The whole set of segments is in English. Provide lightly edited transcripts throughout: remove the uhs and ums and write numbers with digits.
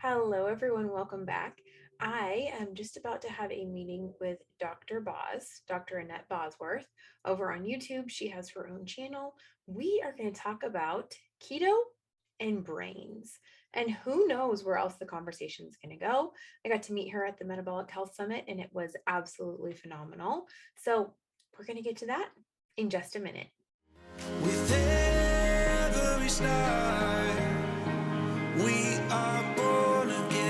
Hello, everyone. Welcome back. I am just about to have a meeting with Dr. Boz, Dr. Annette Bosworth, over on YouTube. She has her own channel. We are going to talk about keto and brains, and who knows where else the conversation is going to go. I got to meet her at the Metabolic Health Summit, and it was absolutely phenomenal. So we're going to get to that in just a minute. With every start, we are born again.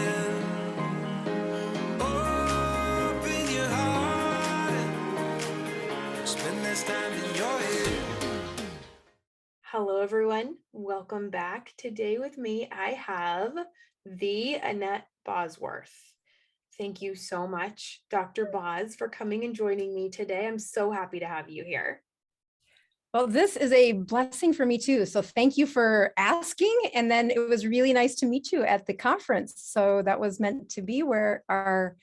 Open your heart, spend this time in your head. Hello, everyone. Welcome back. Today with me, I have the Annette Bosworth. Thank you so much, Dr. Boz, for coming and joining me today. I'm so happy to have you here. Well, this is a blessing for me too. So thank you for asking. And then it was really nice to meet you at the conference. So that was meant to be where our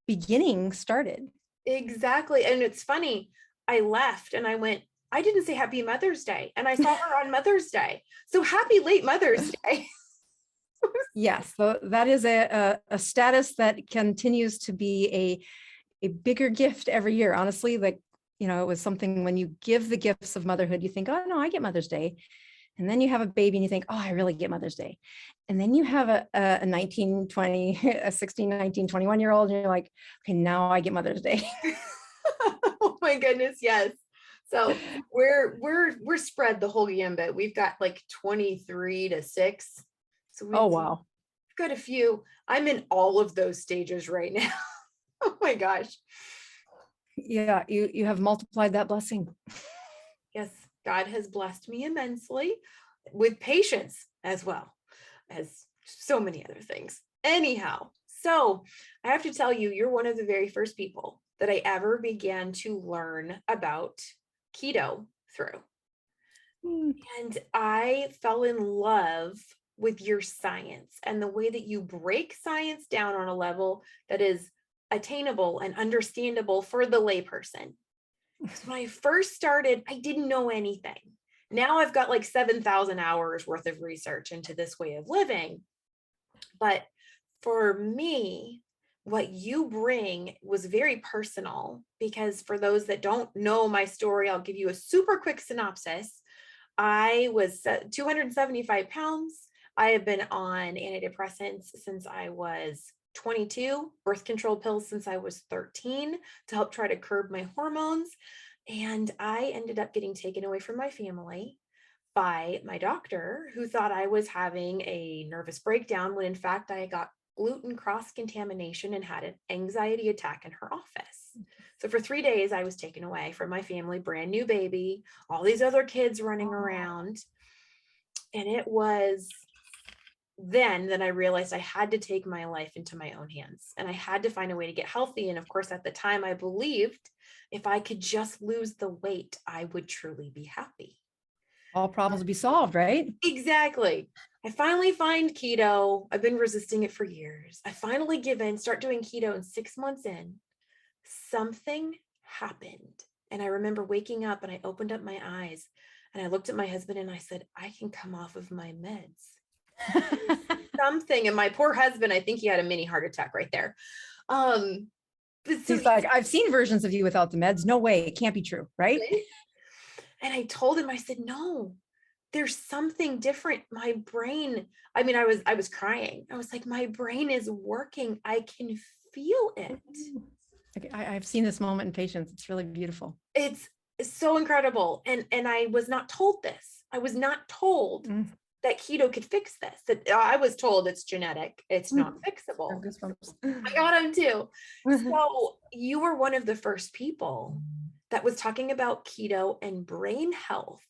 beginning started. Exactly. And it's funny, I left and I went, I didn't say Happy Mother's Day. And I saw her on Mother's Day. So happy late Mother's Day. Yes, so that is a status that continues to be a bigger gift every year. Honestly, like, it was something when you give the gifts of motherhood, you think, oh no, I get Mother's Day. And then you have a baby and you think, oh, I really get Mother's Day. And then you have a 19, 20, a 16, 19, 21-year-old, and you're like, okay, now I get Mother's Day. Oh my goodness, yes. So we're spread the whole gambit. We've got like 23 to 6. So Oh, wow. we've got a few. I'm in all of those stages right now. Oh my gosh. Yeah, you have multiplied that blessing. Yes, God has blessed me immensely with patience as well as so many other things. Anyhow, so I have to tell you, you're one of the very first people that I ever began to learn about keto through. And I fell in love with your science and the way that you break science down on a level that is attainable and understandable for the layperson. Because when I first started, I didn't know anything. Now I've got like 7,000 hours worth of research into this way of living. But for me, what you bring was very personal, because for those that don't know my story, I'll give you a super quick synopsis. I was 275 pounds. I have been on antidepressants since I was 22, birth control pills since I was 13 to help try to curb my hormones. And I ended up getting taken away from my family by my doctor, who thought I was having a nervous breakdown when in fact I got gluten cross-contamination and had an anxiety attack in her office. So for 3 days, I was taken away from my family, brand new baby, all these other kids running around. And it was then that I realized I had to take my life into my own hands and I had to find a way to get healthy. And of course, at the time, I believed if I could just lose the weight, I would truly be happy. All problems will be solved, right? Exactly. I finally find keto. I've been resisting it for years. I finally give in, start doing keto, and 6 months in, something happened. And I remember waking up and I opened up my eyes and I looked at my husband and I said, I can come off of my meds. Something. And my poor husband, I think he had a mini heart attack right there. He's like, I've seen versions of you without the meds. No way. It can't be true. Right. And I told him, I said, no, there's something different. My brain, I mean, I was crying. I was like, my brain is working. I can feel it. Okay, I've seen this moment in patients. It's really beautiful. It's so incredible. And I was not told this. I was not told that keto could fix this. That I was told it's genetic. It's not fixable. I got him too. So you were one of the first people that was talking about keto and brain health.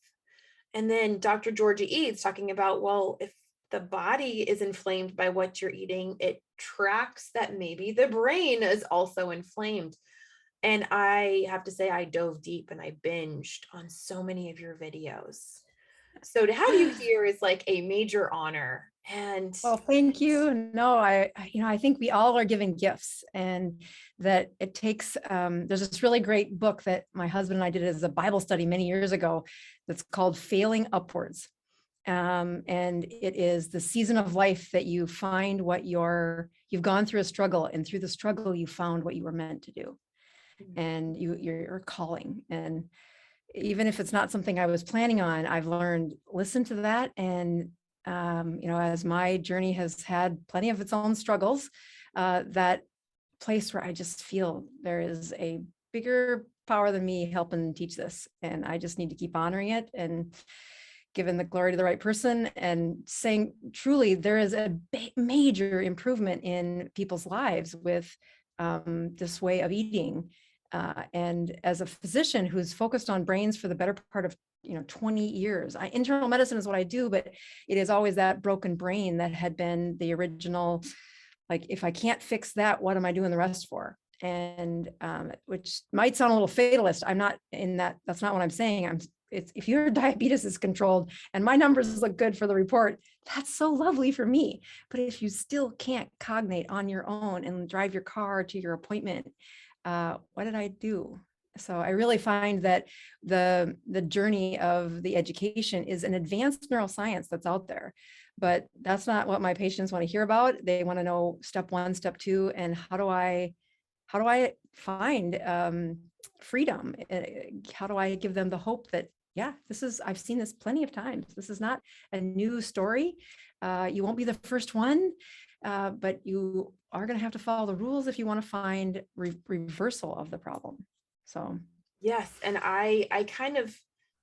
And then Dr. Georgia Eads talking about, well, if the body is inflamed by what you're eating, it tracks that maybe the brain is also inflamed. And I have to say, I dove deep and I binged on so many of your videos. So to have you here is like a major honor. And well, thank you. No, I think we all are given gifts, and that it takes, there's this really great book that my husband and I did as a Bible study many years ago that's called Failing Upwards. And it is the season of life that you find what you've gone through a struggle, and through the struggle, you found what you were meant to do. And you're calling. And even if it's not something I was planning on, I've learned, listen to that. And, as my journey has had plenty of its own struggles, that place where I just feel there is a bigger power than me helping teach this. And I just need to keep honoring it and giving the glory to the right person, and saying, truly, there is a major improvement in people's lives with this way of eating. And as a physician who's focused on brains for the better part of 20 years, internal medicine is what I do, but it is always that broken brain that had been the original, like, if I can't fix that, what am I doing the rest for? And which might sound a little fatalist. I'm not in that. That's not what I'm saying. If your diabetes is controlled and my numbers look good for the report, that's so lovely for me. But if you still can't cognate on your own and drive your car to your appointment, what did I do? So I really find that the journey of the education is an advanced neuroscience that's out there, but that's not what my patients want to hear about. They want to know step 1, step 2, and how do I find freedom? How do I give them the hope that, yeah, I've seen this plenty of times. This is not a new story. You won't be the first one, but you are going to have to follow the rules if you want to find reversal of the problem. So, yes. And I kind of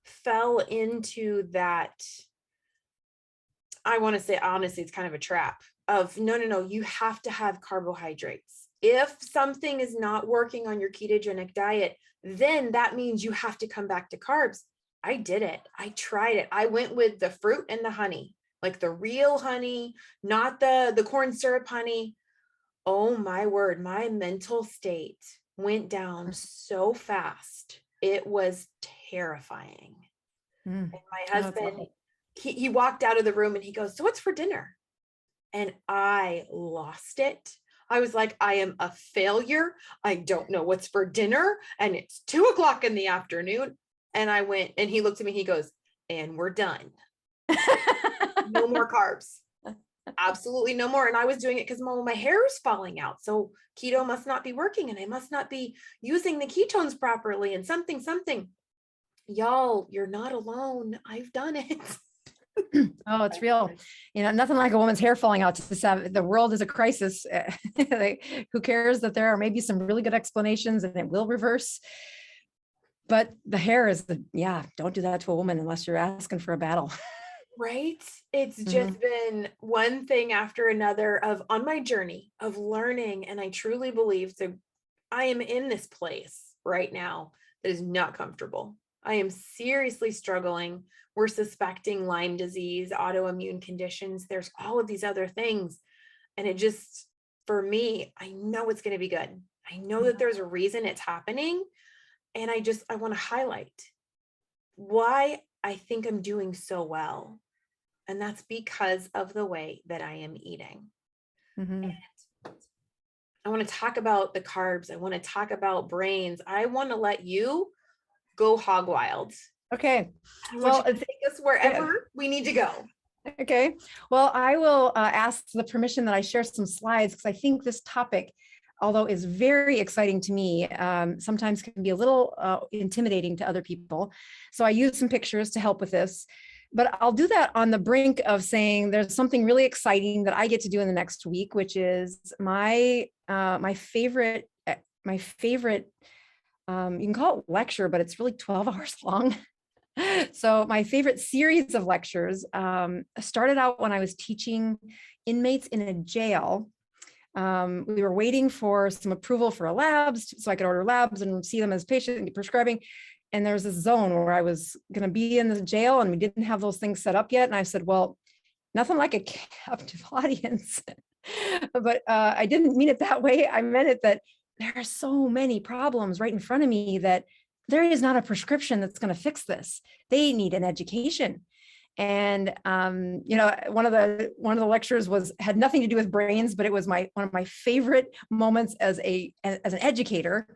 fell into that. I want to say, honestly, it's kind of a trap of no, you have to have carbohydrates. If something is not working on your ketogenic diet, then that means you have to come back to carbs. I did it. I tried it. I went with the fruit and the honey, like the real honey, not the corn syrup honey. Oh my word, my mental state went down so fast. It was terrifying. And my husband, he walked out of the room and he goes, "So what's for dinner?" And I lost it. I was like, I am a failure. I don't know what's for dinner. And it's 2:00 in the afternoon. And I went, and he looked at me, he goes, "And we're done. No more carbs. Absolutely no more." And I was doing it because my hair is falling out. So keto must not be working, and I must not be using the ketones properly, and something. Y'all, you're not alone. I've done it. Oh, it's real. Nothing like a woman's hair falling out. The world is a crisis. Who cares that there are maybe some really good explanations and it will reverse? But the hair is don't do that to a woman unless you're asking for a battle. Right? It's just been one thing after another on my journey of learning. And I truly believe that I am in this place right now that is not comfortable. I am seriously struggling. We're suspecting Lyme disease, autoimmune conditions. There's all of these other things. And it just, for me, I know it's going to be good. I know that there's a reason it's happening. And I want to highlight why I think I'm doing so well. And that's because of the way that I am eating. And I want to talk about the carbs. I want to talk about brains. I want to let you go hog wild. Okay. Well, take us wherever we need to go. Okay. Well, I will ask the permission that I share some slides, because I think this topic, although is very exciting to me, sometimes can be a little intimidating to other people. So I use some pictures to help with this, but I'll do that on the brink of saying there's something really exciting that I get to do in the next week, which is my favorite, you can call it lecture, but it's really 12 hours long. So my favorite series of lectures started out when I was teaching inmates in a jail. We were waiting for some approval for a labs, so I could order labs and see them as patient and prescribing. And there was this zone where I was going to be in the jail, and we didn't have those things set up yet. And I said, well, nothing like a captive audience. But I didn't mean it that way. I meant it that there are so many problems right in front of me that there is not a prescription that's going to fix this. They need an education. And one of the lectures had nothing to do with brains, but it was one of my favorite moments as an educator,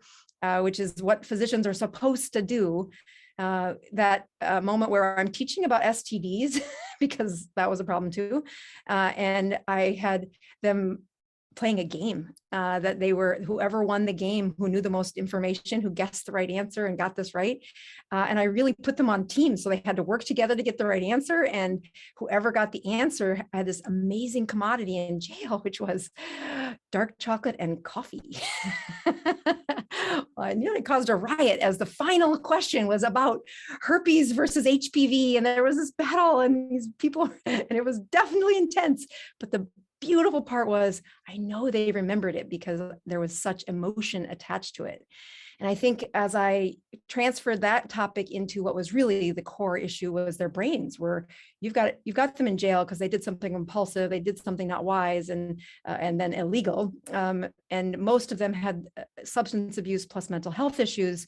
which is what physicians are supposed to do. that moment where I'm teaching about STDs because that was a problem too. And I had them playing a game that they were, whoever won the game, who knew the most information, who guessed the right answer and got this right. And I really put them on teams. So they had to work together to get the right answer. And whoever got the answer had this amazing commodity in jail, which was dark chocolate and coffee. Well, I nearly caused a riot as the final question was about herpes versus HPV. And there was this battle and these people, and it was definitely intense. But the beautiful part was, I know they remembered it because there was such emotion attached to it. And I think as I transferred that topic into what was really the core issue was their brains, where you've got them in jail because they did something impulsive, they did something not wise and then illegal. And most of them had substance abuse plus mental health issues.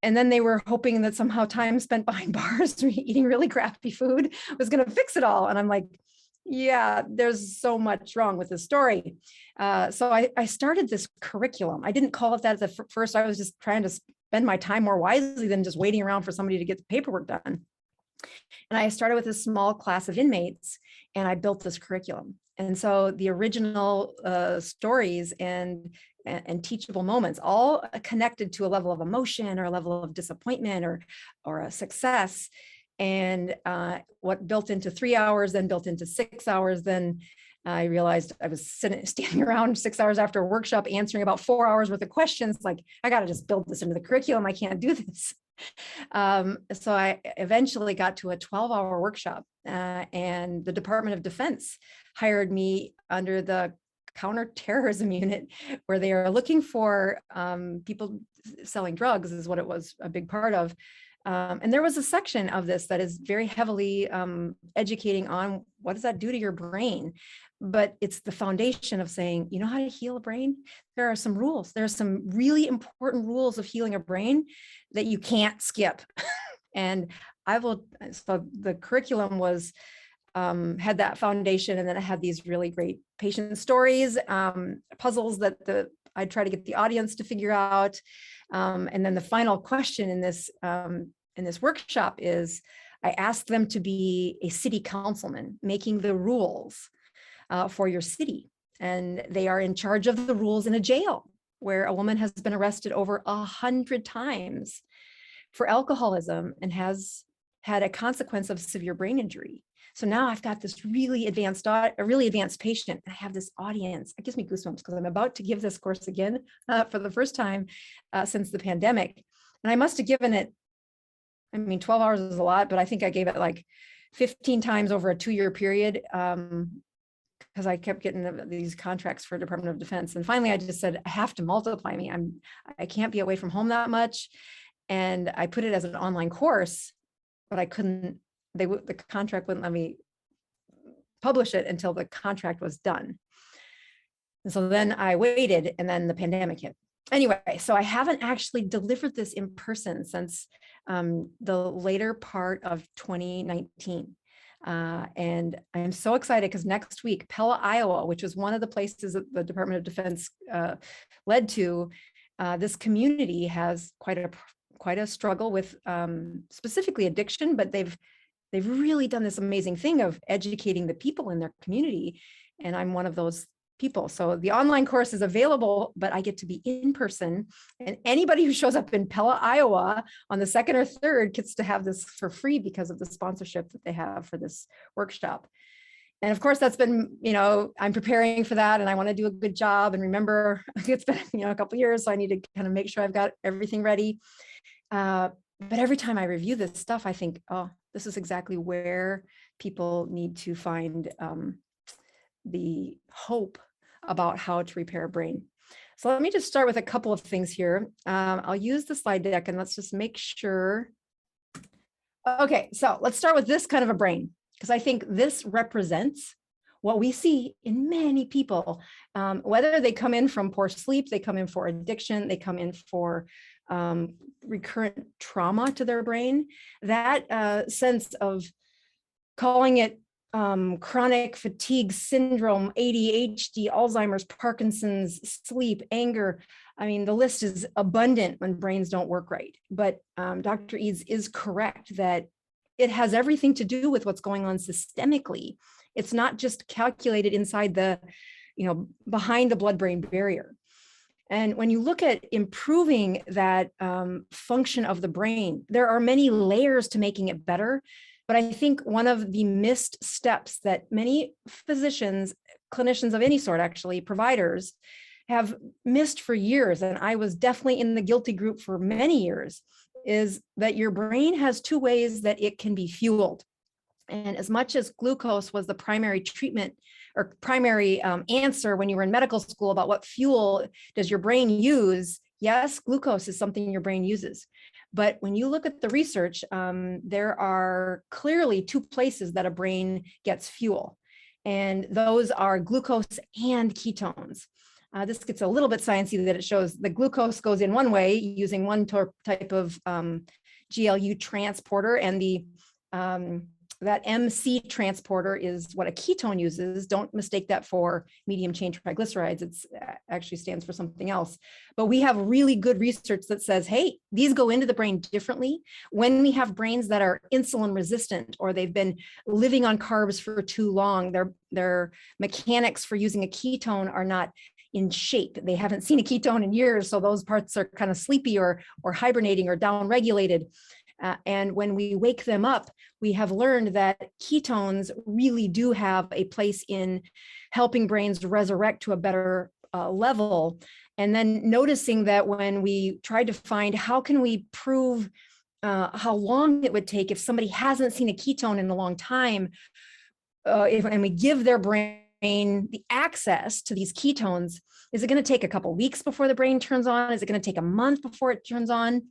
And then they were hoping that somehow time spent behind bars or eating really crappy food was going to fix it all. And I'm like, yeah, there's so much wrong with the story. So I started this curriculum. I didn't call it that at the first. I was just trying to spend my time more wisely than just waiting around for somebody to get the paperwork done. And I started with a small class of inmates and I built this curriculum. And so the original stories and teachable moments, all connected to a level of emotion or a level of disappointment or a success. And what built into 3 hours, then built into 6 hours. Then I realized I was standing around 6 hours after a workshop, answering about 4 hours worth of questions. Like, I got to just build this into the curriculum. I can't do this. So I eventually got to a 12-hour workshop and the Department of Defense hired me under the counterterrorism unit, where they are looking for people selling drugs, is what it was a big part of. And there was a section of this that is very heavily educating on what does that do to your brain? But it's the foundation of saying, you know how to heal a brain? There are some rules. There are some really important rules of healing a brain that you can't skip. And so the curriculum was, had that foundation, and then it had these really great patient stories, puzzles that I'd try to get the audience to figure out. And then the final question in this workshop is, I asked them to be a city councilman, making the rules for your city. And they are in charge of the rules in a jail where a woman has been arrested over 100 times for alcoholism and has had a consequence of severe brain injury. So now I've got this really advanced patient, and I have this audience. It gives me goosebumps because I'm about to give this course again for the first time since the pandemic. And I must have given it, 12 hours is a lot, but I think I gave it like 15 times over a 2-year period because I kept getting these contracts for Department of Defense. And finally, I just said, I have to multiply me. I can't be away from home that much. And I put it as an online course, but I couldn't. The contract wouldn't let me publish it until the contract was done. And so then I waited, and then the pandemic hit. Anyway, so I haven't actually delivered this in person since the later part of 2019. And I'm so excited because next week, Pella, Iowa, which was one of the places that the Department of Defense led to, this community has quite a struggle with specifically addiction, but they've really done this amazing thing of educating the people in their community. And I'm one of those people. So the online course is available, but I get to be in person. And anybody who shows up in Pella, Iowa on the 2nd or 3rd gets to have this for free because of the sponsorship that they have for this workshop. And of course, that's been, I'm preparing for that and I want to do a good job. And remember, it's been, a couple of years, so I need to kind of make sure I've got everything ready. But every time I review this stuff, I think, oh, this is exactly where people need to find the hope about how to repair a brain. So let me just start with a couple of things here. I'll use the slide deck and let's just make sure. Okay, so let's start with this kind of a brain, because I think this represents what we see in many people, whether they come in from poor sleep, they come in for addiction, they come in for recurrent trauma to their brain. That sense of calling it chronic fatigue syndrome, ADHD, Alzheimer's, Parkinson's, sleep, anger. I mean, the list is abundant when brains don't work right. But Dr. Eads is correct that it has everything to do with what's going on systemically. It's not just calculated inside the, behind the blood-brain barrier. And when you look at improving that function of the brain, there are many layers to making it better. But I think one of the missed steps that many physicians, clinicians of any sort, actually, providers, have missed for years, and I was definitely in the guilty group for many years, is that your brain has two ways that it can be fueled. And as much as glucose was the primary treatment or primary answer when you were in medical school about what fuel does your brain use, yes, glucose is something your brain uses. But when you look at the research, there are clearly two places that a brain gets fuel, and those are glucose and ketones. This gets a little bit sciencey that it shows the glucose goes in one way using one type of GLU transporter, and the that MC transporter is what a ketone uses. Don't mistake that for medium chain triglycerides. It's actually stands for something else. But we have really good research that says, hey, these go into the brain differently. When we have brains that are insulin resistant, or they've been living on carbs for too long, their mechanics for using a ketone are not in shape. They haven't seen a ketone in years. So those parts are kind of sleepy or hibernating or down-regulated. And when we wake them up, we have learned that ketones really do have a place in helping brains resurrect to a better level. And then noticing that when we tried to find how can we prove how long it would take if somebody hasn't seen a ketone in a long time, and we give their brain the access to these ketones, is it going to take a couple of weeks before the brain turns on? Is it going to take a month before it turns on?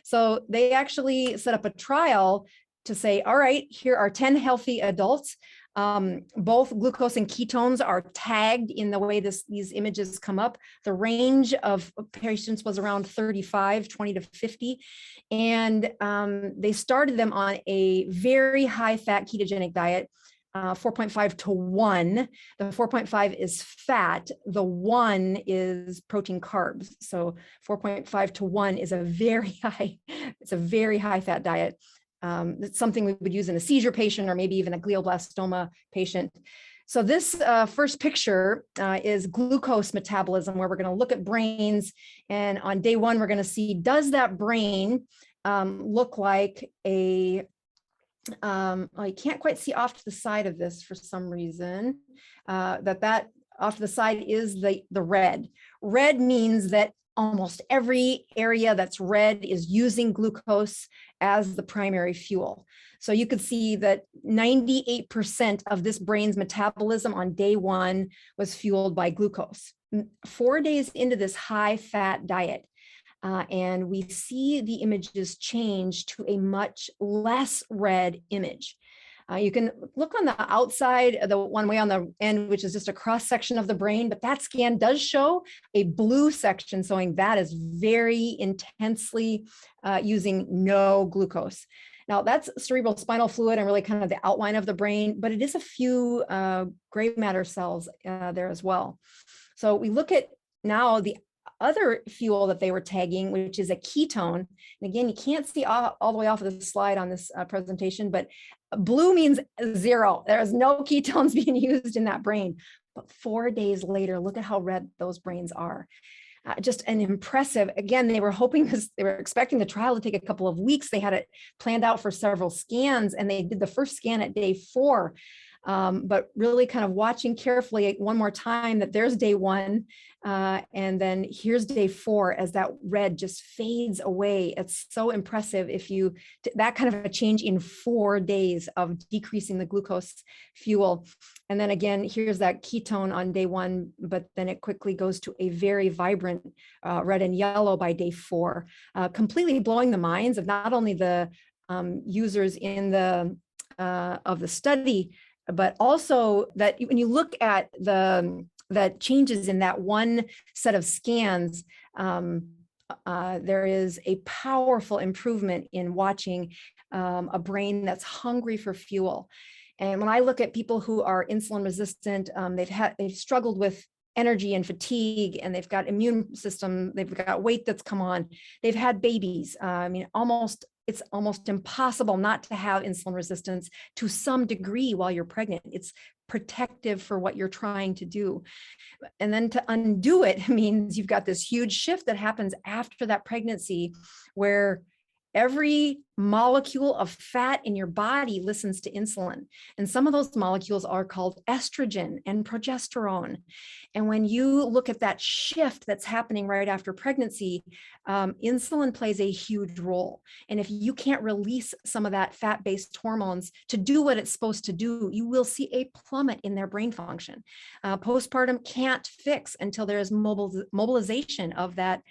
So they actually set up a trial to say, all right, here are 10 healthy adults. Both glucose and ketones are tagged in the way these images come up. The range of patients was around 35, 20 to 50. And they started them on a very high fat ketogenic diet, 4.5 to 1. The 4.5 is fat. The 1 is protein carbs. So 4.5 to 1 is a very high fat diet. It's something we would use in a seizure patient or maybe even a glioblastoma patient. So this first picture is glucose metabolism, where we're going to look at brains. And on day one, we're going to see, does that brain look like a I can't quite see off to the side of this for some reason, that off to the side is the red. Red means that almost every area that's red is using glucose as the primary fuel. So you could see that 98% of this brain's metabolism on day one was fueled by glucose. 4 days into this high fat diet, and we see the images change to a much less red image. You can look on the outside, the one way on the end, which is just a cross section of the brain, but that scan does show a blue section showing that is very intensely using no glucose. Now that's cerebral spinal fluid and really kind of the outline of the brain, but it is a few gray matter cells there as well. So we look at now the other fuel that they were tagging, which is a ketone. And again, you can't see all the way off of the slide on this presentation, but blue means 0. There is no ketones being used in that brain. But 4 days later, look at how red those brains are. Just an impressive, again, they were expecting the trial to take a couple of weeks. They had it planned out for several scans, and they did the first scan at day 4. But really kind of watching carefully one more time that there's day 1, and then here's day 4 as that red just fades away. It's so impressive that kind of a change in 4 days of decreasing the glucose fuel. And then again, here's that ketone on day 1, but then it quickly goes to a very vibrant red and yellow by day 4, completely blowing the minds of not only the users in the of the study, but also that when you look at the changes in that one set of scans, there is a powerful improvement in watching a brain that's hungry for fuel. And when I look at people who are insulin resistant, they've struggled with energy and fatigue, and they've got immune system, they've got weight that's come on, they've had babies. I mean, it's almost impossible not to have insulin resistance to some degree while you're pregnant. It's protective for what you're trying to do. And then to undo it means you've got this huge shift that happens after that pregnancy, where every molecule of fat in your body listens to insulin. And some of those molecules are called estrogen and progesterone. And when you look at that shift that's happening right after pregnancy, insulin plays a huge role. And if you can't release some of that fat-based hormones to do what it's supposed to do, you will see a plummet in their brain function. Postpartum can't fix until there is mobilization of that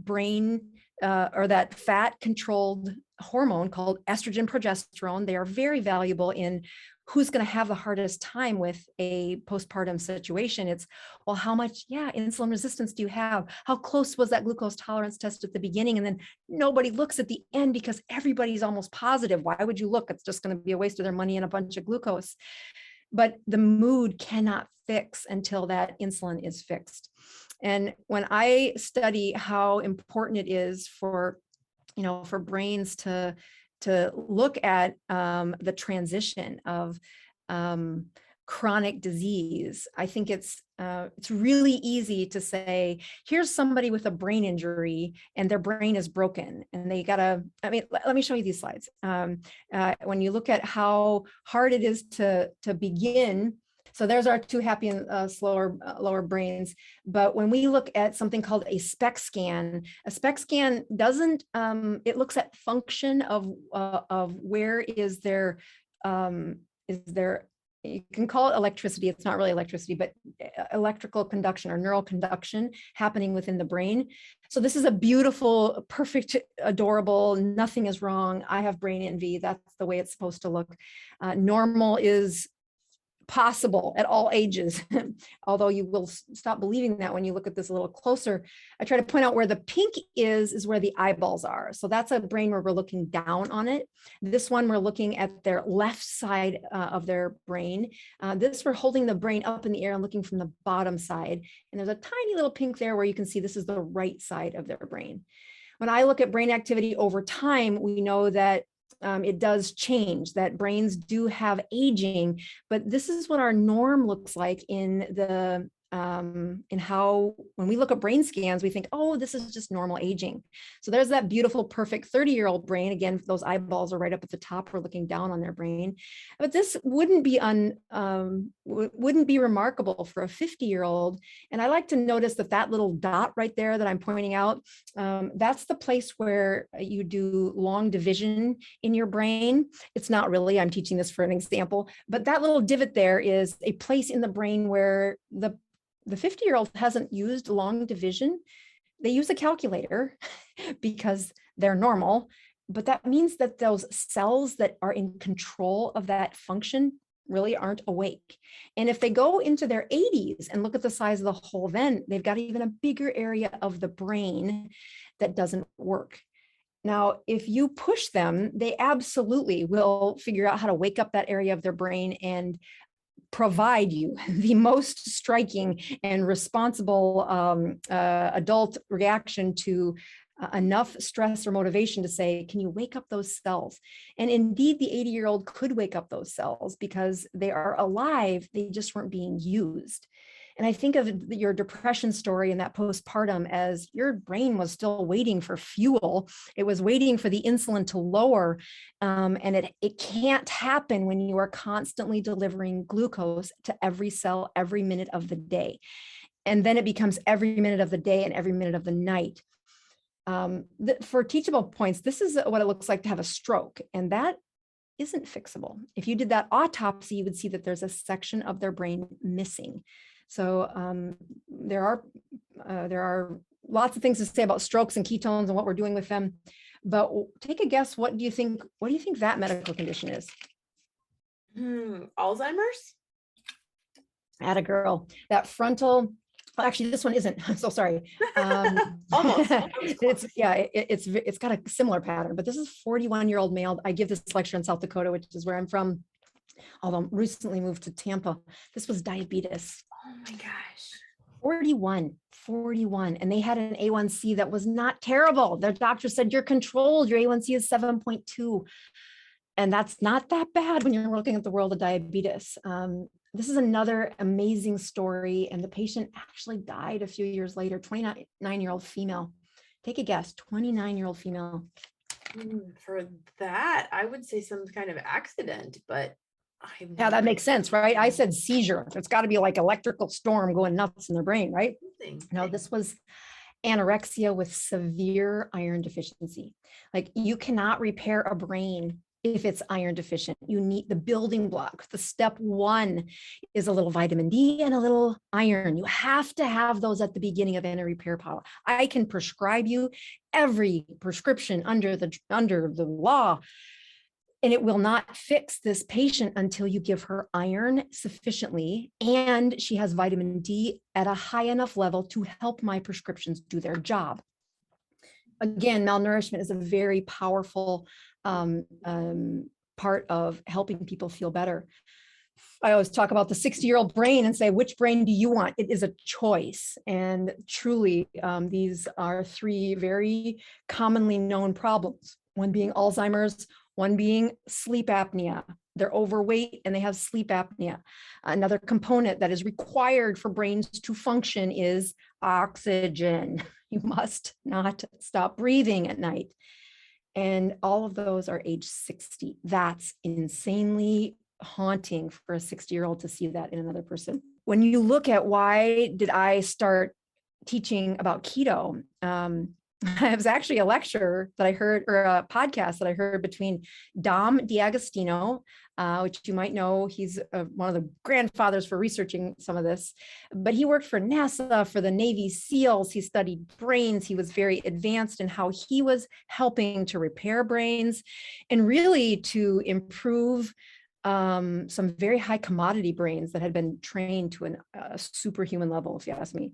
brain or that fat-controlled hormone called estrogen progesterone. They are very valuable in who's going to have the hardest time with a postpartum situation. It's, well, how much, insulin resistance do you have? How close was that glucose tolerance test at the beginning? And then nobody looks at the end because everybody's almost positive. Why would you look? It's just going to be a waste of their money and a bunch of glucose. But the mood cannot fix until that insulin is fixed. And when I study how important it is for brains to look at the transition of chronic disease, I think it's really easy to say, here's somebody with a brain injury and their brain is broken and they gotta, let me show you these slides. When you look at how hard it is to begin. So there's our two happy and lower brains. But when we look at something called a Spec scan doesn't, it looks at function of where is there, you can call it electricity. It's not really electricity, but electrical conduction or neural conduction happening within the brain. So this is a beautiful, perfect, adorable, nothing is wrong. I have brain envy. That's the way it's supposed to look. Normal is possible at all ages, although you will stop believing that when you look at this a little closer. I try to point out where the pink is where the eyeballs are. So that's a brain where we're looking down on it. This one, we're looking at their left side of their brain. This, we're holding the brain up in the air and looking from the bottom side. And there's a tiny little pink there where you can see this is the right side of their brain. When I look at brain activity over time, we know that it does change, that brains do have aging, but this is what our norm looks like in how, when we look at brain scans, we think, oh, this is just normal aging. So there's that beautiful, perfect 30-year-old brain. Again, those eyeballs are right up at the top. We're looking down on their brain, but this wouldn't be remarkable for a 50-year-old. And I like to notice that little dot right there that I'm pointing out, that's the place where you do long division in your brain. It's not really, I'm teaching this for an example, but that little divot there is a place in the brain where the 50-year-old hasn't used long division. They use a calculator because they're normal, but that means that those cells that are in control of that function really aren't awake. And if they go into their 80s and look at the size of the hole, then they've got even a bigger area of the brain that doesn't work. Now, if you push them, they absolutely will figure out how to wake up that area of their brain and provide you the most striking and responsible adult reaction to enough stress or motivation to say, can you wake up those cells? And indeed, the 80-year-old could wake up those cells because they are alive, they just weren't being used. And I think of your depression story and that postpartum as your brain was still waiting for fuel. It was waiting for the insulin to lower. And it can't happen when you are constantly delivering glucose to every cell every minute of the day. And then it becomes every minute of the day and every minute of the night. For teachable points, this is what it looks like to have a stroke. And that isn't fixable. If you did that autopsy, you would see that there's a section of their brain missing. So there are lots of things to say about strokes and ketones and what we're doing with them. But take a guess. What do you think that medical condition is? Alzheimer's? Atta girl. That frontal Actually, this one isn't. I'm so sorry. Almost. It's got a similar pattern, but this is 41-year-old male. I give this lecture in South Dakota, which is where I'm from, although I'm recently moved to Tampa. This was diabetes. Oh my gosh. 41, and they had an A1C that was not terrible. Their doctor said, you're controlled. Your A1C is 7.2. And that's not that bad when you're looking at the world of diabetes. This is another amazing story. And the patient actually died a few years later, 29-year-old female. Take a guess, 29-year-old female. For that, I would say some kind of accident, but yeah, that makes sense, right? I said seizure. It's got to be like electrical storm going nuts in their brain, right? No, this was anorexia with severe iron deficiency. Like, you cannot repair a brain if it's iron deficient. You need the building block. The step one is a little vitamin D and a little iron. You have to have those at the beginning of any repair power. I can prescribe you every prescription under the law, and it will not fix this patient until you give her iron sufficiently and she has vitamin D at a high enough level to help my prescriptions do their job. Again, malnourishment is a very powerful part of helping people feel better. I always talk about the 60-year-old brain and say, which brain do you want? It is a choice. And truly, these are three very commonly known problems. One being Alzheimer's, one being sleep apnea. They're overweight and they have sleep apnea. Another component that is required for brains to function is oxygen. You must not stop breathing at night. And all of those are age 60. That's insanely haunting for a 60-year-old to see that in another person. When you look at why did I start teaching about keto, it was actually a lecture that I heard, or a podcast that I heard between Dom D'Agostino, which you might know. He's one of the grandfathers for researching some of this, but he worked for NASA, for the Navy SEALs. He studied brains. He was very advanced in how he was helping to repair brains and really to improve some very high commodity brains that had been trained to a superhuman level, if you ask me.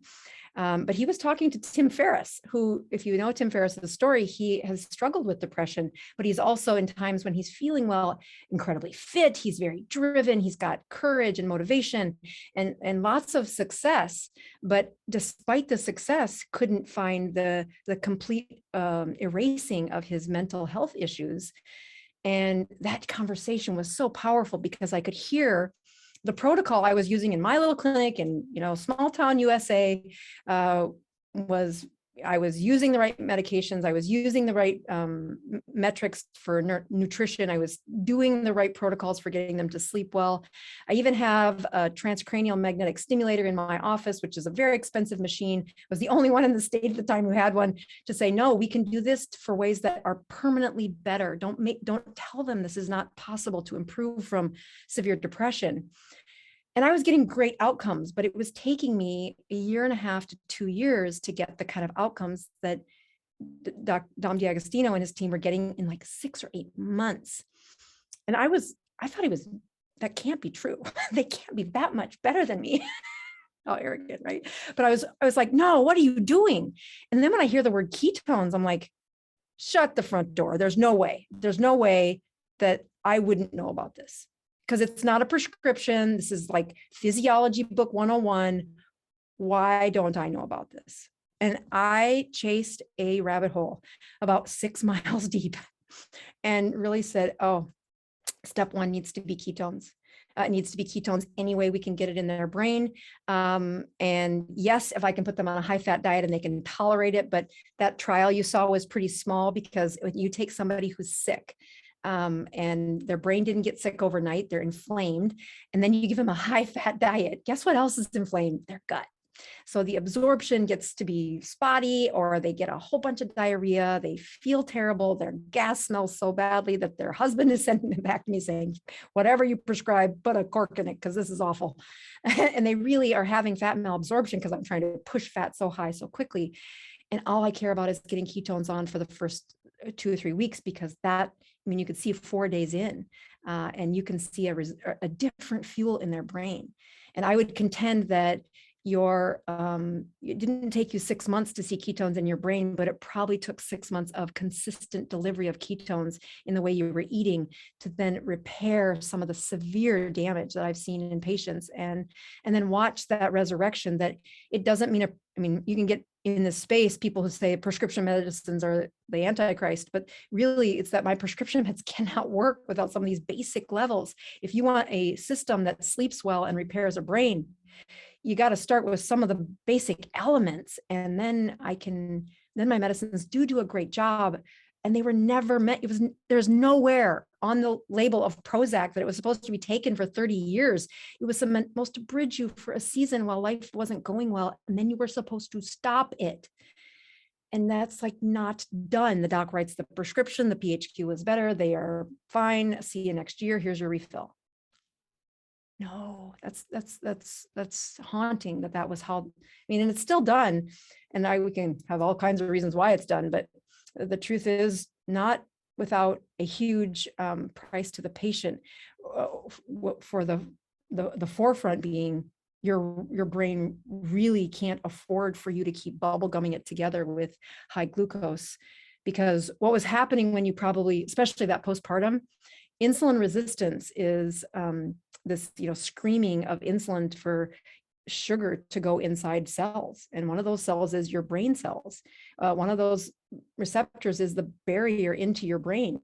But he was talking to Tim Ferriss, who, if you know Tim Ferriss's story, he has struggled with depression, but he's also, in times when he's feeling well, incredibly fit. He's very driven. He's got courage and motivation and lots of success. But despite the success, couldn't find the complete erasing of his mental health issues. And that conversation was so powerful because I could hear the protocol I was using in my little clinic in, small town USA. I was using the right medications. I was using the right metrics for nutrition. I was doing the right protocols for getting them to sleep well. I even have a transcranial magnetic stimulator in my office, which is a very expensive machine. I was the only one in the state at the time who had one, to say, no, we can do this for ways that are permanently better. Don't tell them this is not possible to improve from severe depression. And I was getting great outcomes, but it was taking me 1.5 to 2 years to get the kind of outcomes that Dom D'Agostino and his team were getting in like 6 or 8 months. And I thought that can't be true. They can't be that much better than me. How arrogant, right? But I was like, no, what are you doing? And then when I hear the word ketones, I'm like, shut the front door. There's no way that I wouldn't know about this. Because it's not a prescription. This is like physiology book 101. Why don't I know about this? And I chased a rabbit hole about 6 miles deep and really said, oh, step one needs to be ketones. It needs to be ketones any way we can get it in their brain. And yes, if I can put them on a high fat diet and they can tolerate it, but that trial you saw was pretty small, because when you take somebody who's sick, and their brain didn't get sick overnight, they're inflamed, and then you give them a high fat diet, guess what else is inflamed? Their gut. So the absorption gets to be spotty, or they get a whole bunch of diarrhea. They feel terrible. Their gas smells so badly that their husband is sending them back to me saying, whatever you prescribe, put a cork in it, because this is awful. And they really are having fat malabsorption because I'm trying to push fat so high so quickly. And all I care about is getting ketones on for the first 2 or 3 weeks, because you could see 4 days in, and you can see a different fuel in their brain. And I would contend that it didn't take you 6 months to see ketones in your brain, but it probably took 6 months of consistent delivery of ketones in the way you were eating to then repair some of the severe damage that I've seen in patients, and then watch that resurrection. That it doesn't mean, you can get in this space people who say prescription medicines are the antichrist, but really it's that my prescription meds cannot work without some of these basic levels. If you want a system that sleeps well and repairs a brain, you got to start with some of the basic elements, and then my medicines do a great job. And they were never meant, there's nowhere on the label of Prozac that it was supposed to be taken for 30 years. It was supposed to bridge you for a season while life wasn't going well, and then you were supposed to stop it. And that's like not done. The doc writes the prescription, the PHQ is better, they are fine, see you next year, here's your refill. No, that's haunting that was how, and it's still done. And we can have all kinds of reasons why it's done, but the truth is not without a huge price to the patient, for the forefront being your brain really can't afford for you to keep bubble gumming it together with high glucose. Because what was happening when you probably, especially that postpartum, insulin resistance is this, screaming of insulin for sugar to go inside cells. And one of those cells is your brain cells. One of those receptors is the barrier into your brain.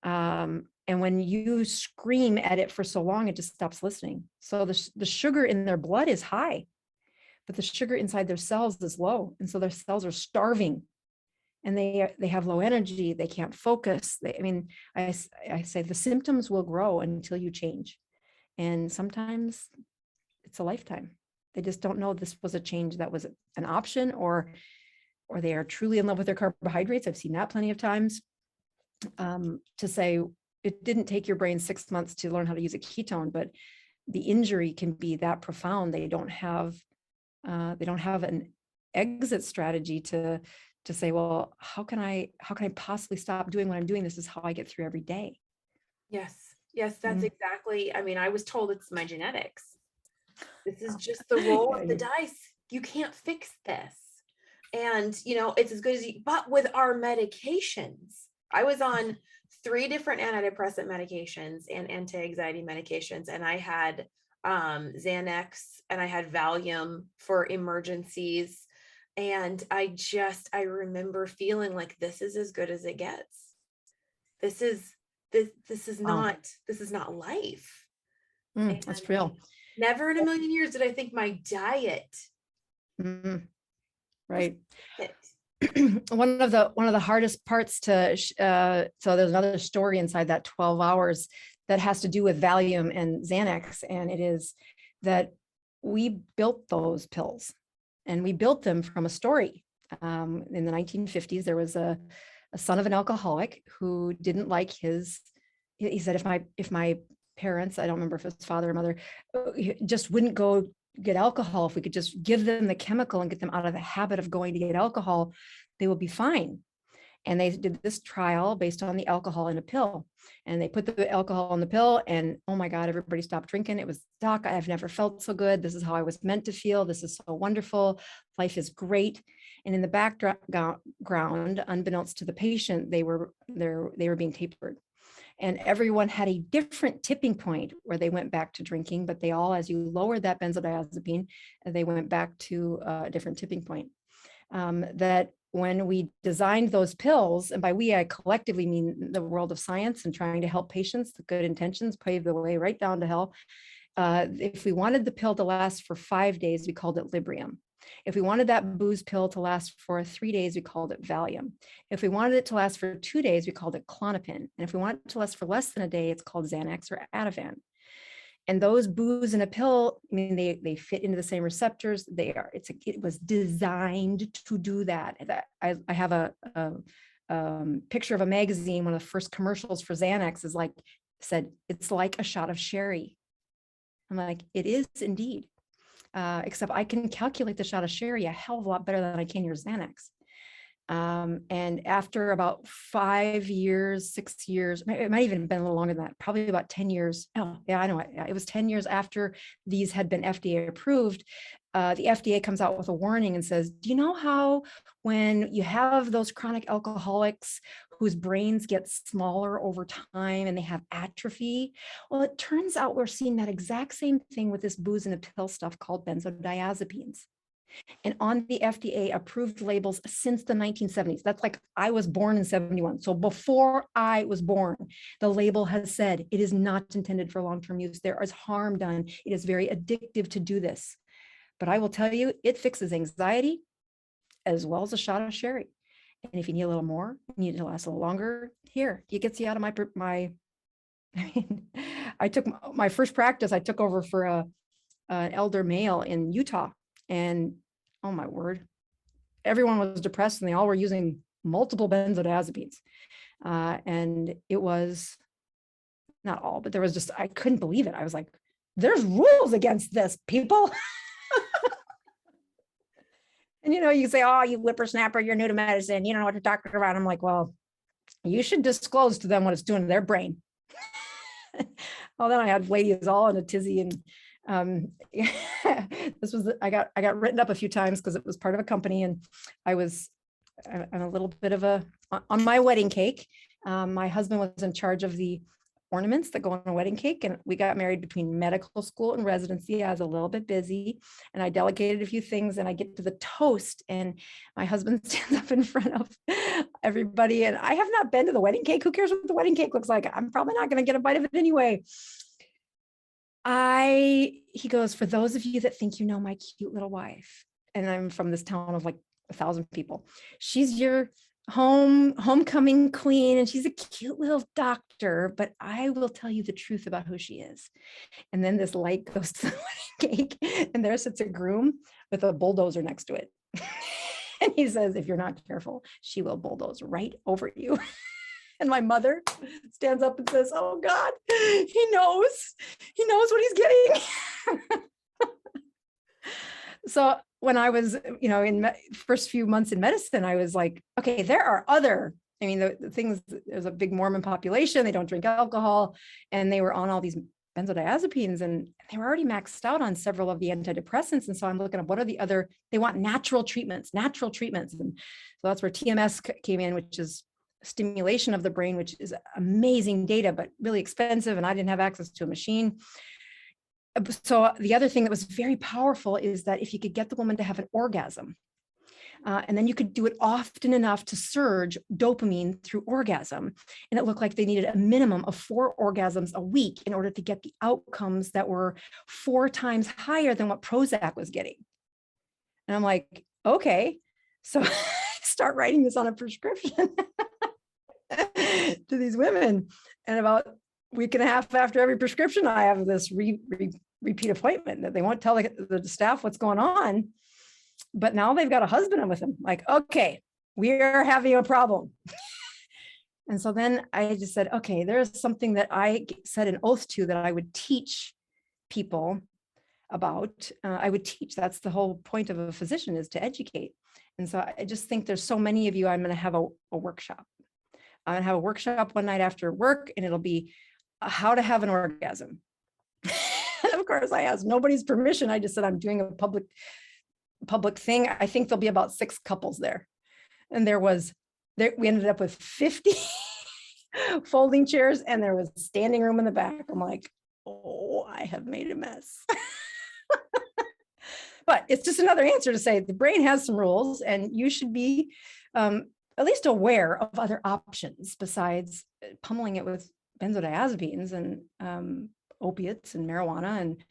And when you scream at it for so long, it just stops listening. So the sugar in their blood is high, but the sugar inside their cells is low. And so their cells are starving. And they have low energy, they can't focus. I say the symptoms will grow until you change. And sometimes it's a lifetime. They just don't know this was a change that was an option, or they are truly in love with their carbohydrates. I've seen that plenty of times. To say it didn't take your brain 6 months to learn how to use a ketone, but the injury can be that profound. They don't have an exit strategy to say, well, how can I possibly stop doing what I'm doing? This is how I get through every day. Yes, that's exactly. I was told it's my genetics. This is just the roll of the dice. You can't fix this. And, it's as good as you, but with our medications, I was on 3 different antidepressant medications and anti-anxiety medications. And I had Xanax and I had Valium for emergencies. And I remember feeling like this is as good as it gets. This is not life. That's real. Never in a million years did I think my diet. Right. One of the hardest parts to, so there's another story inside that 12 hours that has to do with Valium and Xanax. And it is that we built those pills. And we built them from a story. In the 1950s, there was a son of an alcoholic who didn't like he said, if my parents, I don't remember if it was father or mother, just wouldn't go get alcohol, if we could just give them the chemical and get them out of the habit of going to get alcohol, they will be fine. And they did this trial based on the alcohol in a pill. And they put the alcohol in the pill, and oh my God, everybody stopped drinking. It was, doc, I've never felt so good. This is how I was meant to feel. This is so wonderful. Life is great. And in the background, unbeknownst to the patient, they were being tapered. And everyone had a different tipping point where they went back to drinking, but they all, as you lowered that benzodiazepine, they went back to a different tipping point. That when we designed those pills, and by we, I collectively mean the world of science and trying to help patients, the good intentions pave the way right down to hell. If we wanted the pill to last for 5 days, we called it Librium. If we wanted that booze pill to last for 3 days, we called it Valium. If we wanted it to last for 2 days, we called it Klonopin. And if we want it to last for less than a day, it's called Xanax or Ativan. And those booze in a pill, they fit into the same receptors. It was designed to do that. I have a picture of a magazine. One of the first commercials for Xanax said, it's like a shot of sherry. I'm like, it is indeed. Except I can calculate the shot of sherry a hell of a lot better than I can your Xanax. And after about 5 years, 6 years, it might even have been a little longer than that, probably about 10 years. Oh, yeah, I know. It was 10 years after these had been FDA approved. the FDA comes out with a warning and says, do you know how when you have those chronic alcoholics whose brains get smaller over time and they have atrophy? Well, it turns out we're seeing that exact same thing with this booze in a pill stuff called benzodiazepines. And on the FDA approved labels since the 1970s. That's like I was born in 71. So before I was born, the label has said it is not intended for long-term use. There is harm done. It is very addictive to do this. But I will tell you, it fixes anxiety as well as a shot of sherry. And if you need a little more, you need it to last a little longer, here, it gets you out of I mean, I took my first practice, I took over for an elder male in Utah. And oh my word, everyone was depressed and they all were using multiple benzodiazepines. And it was not all, but there was just, I couldn't believe it. I was like, there's rules against this, people. And, you say, oh, you whippersnapper, you're new to medicine. You don't know what you're talking about. I'm like, well, you should disclose to them what it's doing to their brain. Well, then I had ladies all in a tizzy, and this was, I got written up a few times because it was part of a company, and I'm a little bit of on my wedding cake. My husband was in charge of the ornaments that go on a wedding cake, and we got married between medical school and residency. I was a little bit busy, and I delegated a few things, and I get to the toast, and my husband stands up in front of everybody, and I have not been to the wedding cake. Who cares what the wedding cake looks like? I'm probably not going to get a bite of it anyway. He goes, for those of you that think you know my cute little wife, and I'm from this town of like 1,000 people, she's your homecoming queen, and she's a cute little doctor, but I will tell you the truth about who she is. And then this light goes to the wedding cake, and there sits a groom with a bulldozer next to it. And he says, if you're not careful, she will bulldoze right over you. And my mother stands up and says, oh God, he knows what he's getting. So when I was, in first few months in medicine, I was like, okay, there are other, the things, there's a big Mormon population, they don't drink alcohol, and they were on all these benzodiazepines, and they were already maxed out on several of the antidepressants. And so I'm looking at what are the other, they want natural treatments. And so that's where TMS came in, which is stimulation of the brain, which is amazing data, but really expensive. And I didn't have access to a machine. So the other thing that was very powerful is that if you could get the woman to have an orgasm, and then you could do it often enough to surge dopamine through orgasm. And it looked like they needed a minimum of 4 orgasms a week in order to get the outcomes that were 4 times higher than what Prozac was getting. And I'm like, okay, so I start writing this on a prescription to these women. And about a week and a half after every prescription, I have this repeat appointment that they won't tell the staff what's going on. But now they've got a husband with them. Like, okay, we are having a problem. And so then I just said, okay, there's something that I said an oath to that I would teach people about. I would teach. That's the whole point of a physician, is to educate. And so I just think there's so many of you, I'm going to have a workshop. I'm going to have a workshop one night after work, and it'll be how to have an orgasm. And of course, I asked nobody's permission. I just said, I'm doing a public thing. I think there'll be about 6 couples there. And we ended up with 50 folding chairs, and there was standing room in the back. I'm like, oh, I have made a mess. But it's just another answer to say the brain has some rules, and you should be at least aware of other options besides pummeling it with benzodiazepines and opiates and marijuana and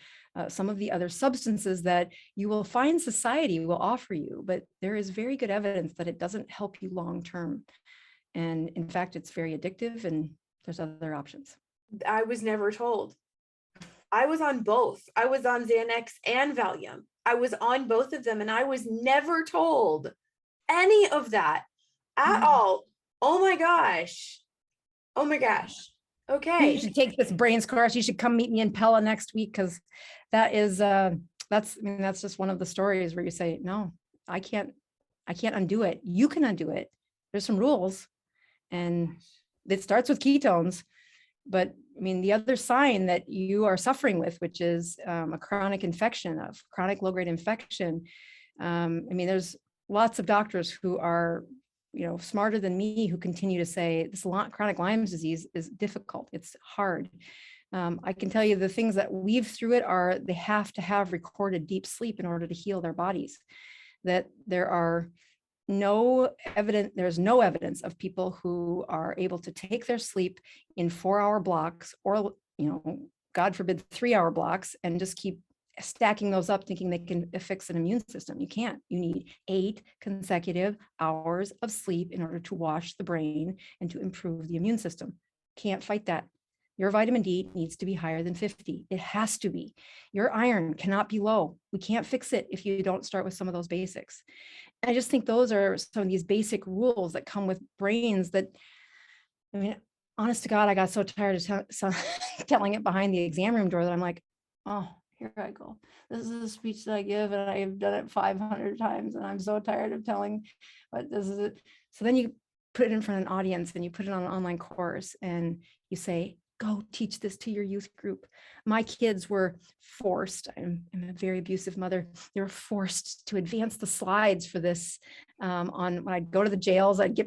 some of the other substances that you will find society will offer you. But there is very good evidence that it doesn't help you long term. And in fact, it's very addictive, and there's other options. I was never told. I was on both. I was on Xanax and Valium. I was on both of them, and I was never told any of that at all. Oh my gosh. Oh my gosh. Okay. You should take this brains course. You should come meet me in Pella next week, because that is that's just one of the stories where you say, no, I can't undo it. You can undo it. There's some rules, and it starts with ketones, but I mean, the other sign that you are suffering with, which is a chronic infection, of chronic low-grade infection. I mean, there's lots of doctors who are, smarter than me, who continue to say this chronic Lyme disease is difficult. It's hard. I can tell you the things that weave through it are they have to have recorded deep sleep in order to heal their bodies. That there's no evidence of people who are able to take their sleep in 4-hour blocks, or, God forbid, 3-hour blocks, and just keep stacking those up thinking they can fix an immune system. You can't. You need 8 consecutive hours of sleep in order to wash the brain and to improve the immune system. Can't fight that. Your vitamin D needs to be higher than 50. It has to be. Your iron cannot be low. We can't fix it if you don't start with some of those basics. And I just think those are some of these basic rules that come with brains that, I mean, honest to God, I got so tired of telling it behind the exam room door that I'm like, oh, here I go. This is a speech that I give, and I have done it 500 times, and I'm so tired of telling, but this is it. So then you put it in front of an audience, and you put it on an online course, and you say, go teach this to your youth group. My kids were forced, I'm a very abusive mother, they were forced to advance the slides for this when I'd go to the jails, I'd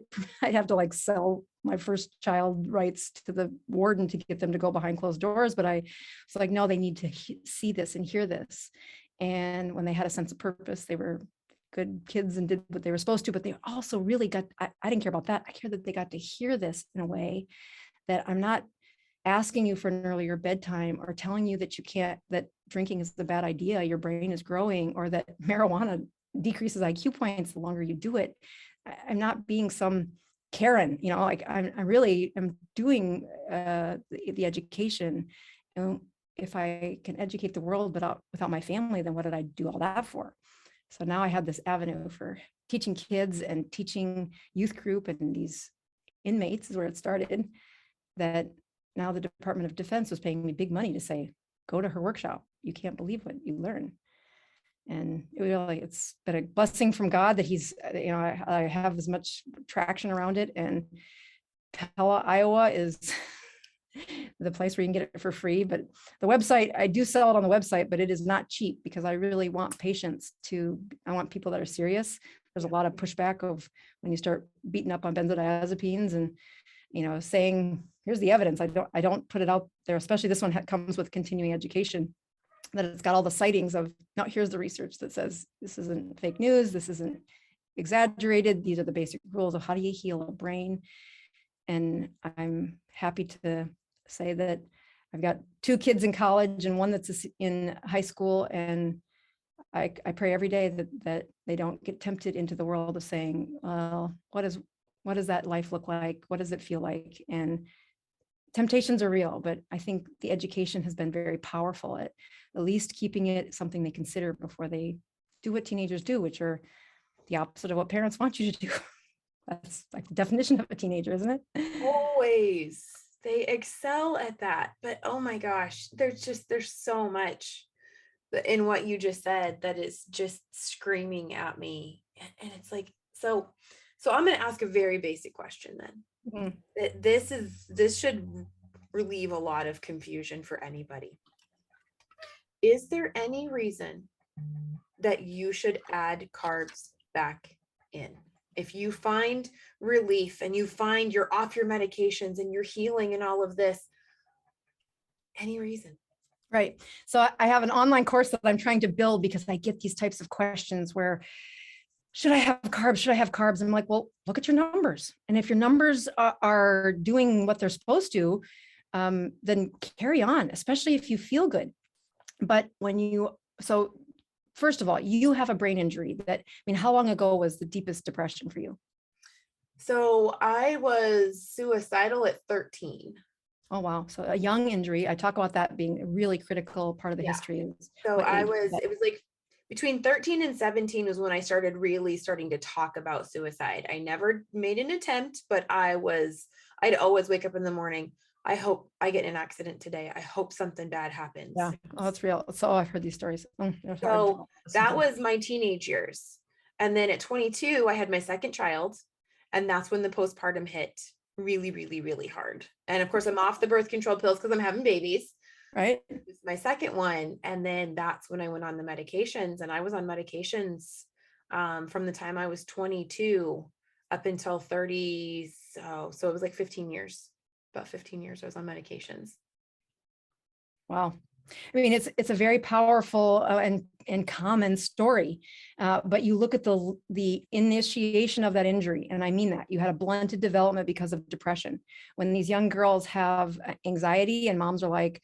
have to like sell my first child rights to the warden to get them to go behind closed doors. But I was like, no, they need to see this and hear this. And when they had a sense of purpose, they were good kids and did what they were supposed to, but they also really I didn't care about that. I cared that they got to hear this in a way that I'm not asking you for an earlier bedtime, or telling you that that drinking is a bad idea, your brain is growing, or that marijuana decreases IQ points the longer you do it. I'm not being some Karen, like I really am doing the education. And if I can educate the world without my family, then what did I do all that for? So now I had this avenue for teaching kids and teaching youth group, and these inmates is where it started, that now the Department of Defense was paying me big money to say, go to her workshop. You can't believe what you learn. And it's been a blessing from God that he's, I have as much traction around it. And Pella, Iowa is the place where you can get it for free. But the website, I do sell it on the website, but it is not cheap, because I really want I want people that are serious. There's a lot of pushback of when you start beating up on benzodiazepines and, saying, here's the evidence. I don't put it out there, especially this one comes with continuing education, that it's got all the sightings of, no, here's the research that says this isn't fake news, this isn't exaggerated, these are the basic rules of how do you heal a brain. And I'm happy to say that I've got 2 kids in college and one that's in high school, and I pray every day that they don't get tempted into the world of saying, well, what does that life look like? What does it feel like? And temptations are real, but I think the education has been very powerful at least keeping it something they consider before they do what teenagers do, which are the opposite of what parents want you to do. That's like the definition of a teenager, isn't it? Always. They excel at that. But oh my gosh, there's so much in what you just said that is just screaming at me. And it's like, so I'm going to ask a very basic question then. Mm-hmm. This should relieve a lot of confusion for anybody. Is there any reason that you should add carbs back in? If you find relief and you find you're off your medications and you're healing and all of this, any reason? Right. So I have an online course that I'm trying to build, because I get these types of questions where, should I have carbs? Should I have carbs? I'm like, well, look at your numbers. And if your numbers are doing what they're supposed to, then carry on, especially if you feel good. But so first of all, you have a brain injury how long ago was the deepest depression for you? So I was suicidal at 13. Oh, wow. So a young injury. I talk about that being a really critical part of the history. So it was like between 13 and 17 was when I started really starting to talk about suicide. I never made an attempt, but I'd always wake up in the morning. I hope I get in an accident today. I hope something bad happens. Yeah. Oh, that's real. So I've heard these stories. So that was my teenage years. And then at 22, I had my second child. And that's when the postpartum hit really, really, really hard. And of course, I'm off the birth control pills because I'm having babies. Right. It's my second one. And then that's when I went on the medications, and I was on medications from the time I was 22 up until 30. So it was like 15 years, about 15 years I was on medications. Wow. I mean, it's a very powerful and common story, but you look at the initiation of that injury, and I mean that you had a blunted development because of depression. When these young girls have anxiety, and moms are like,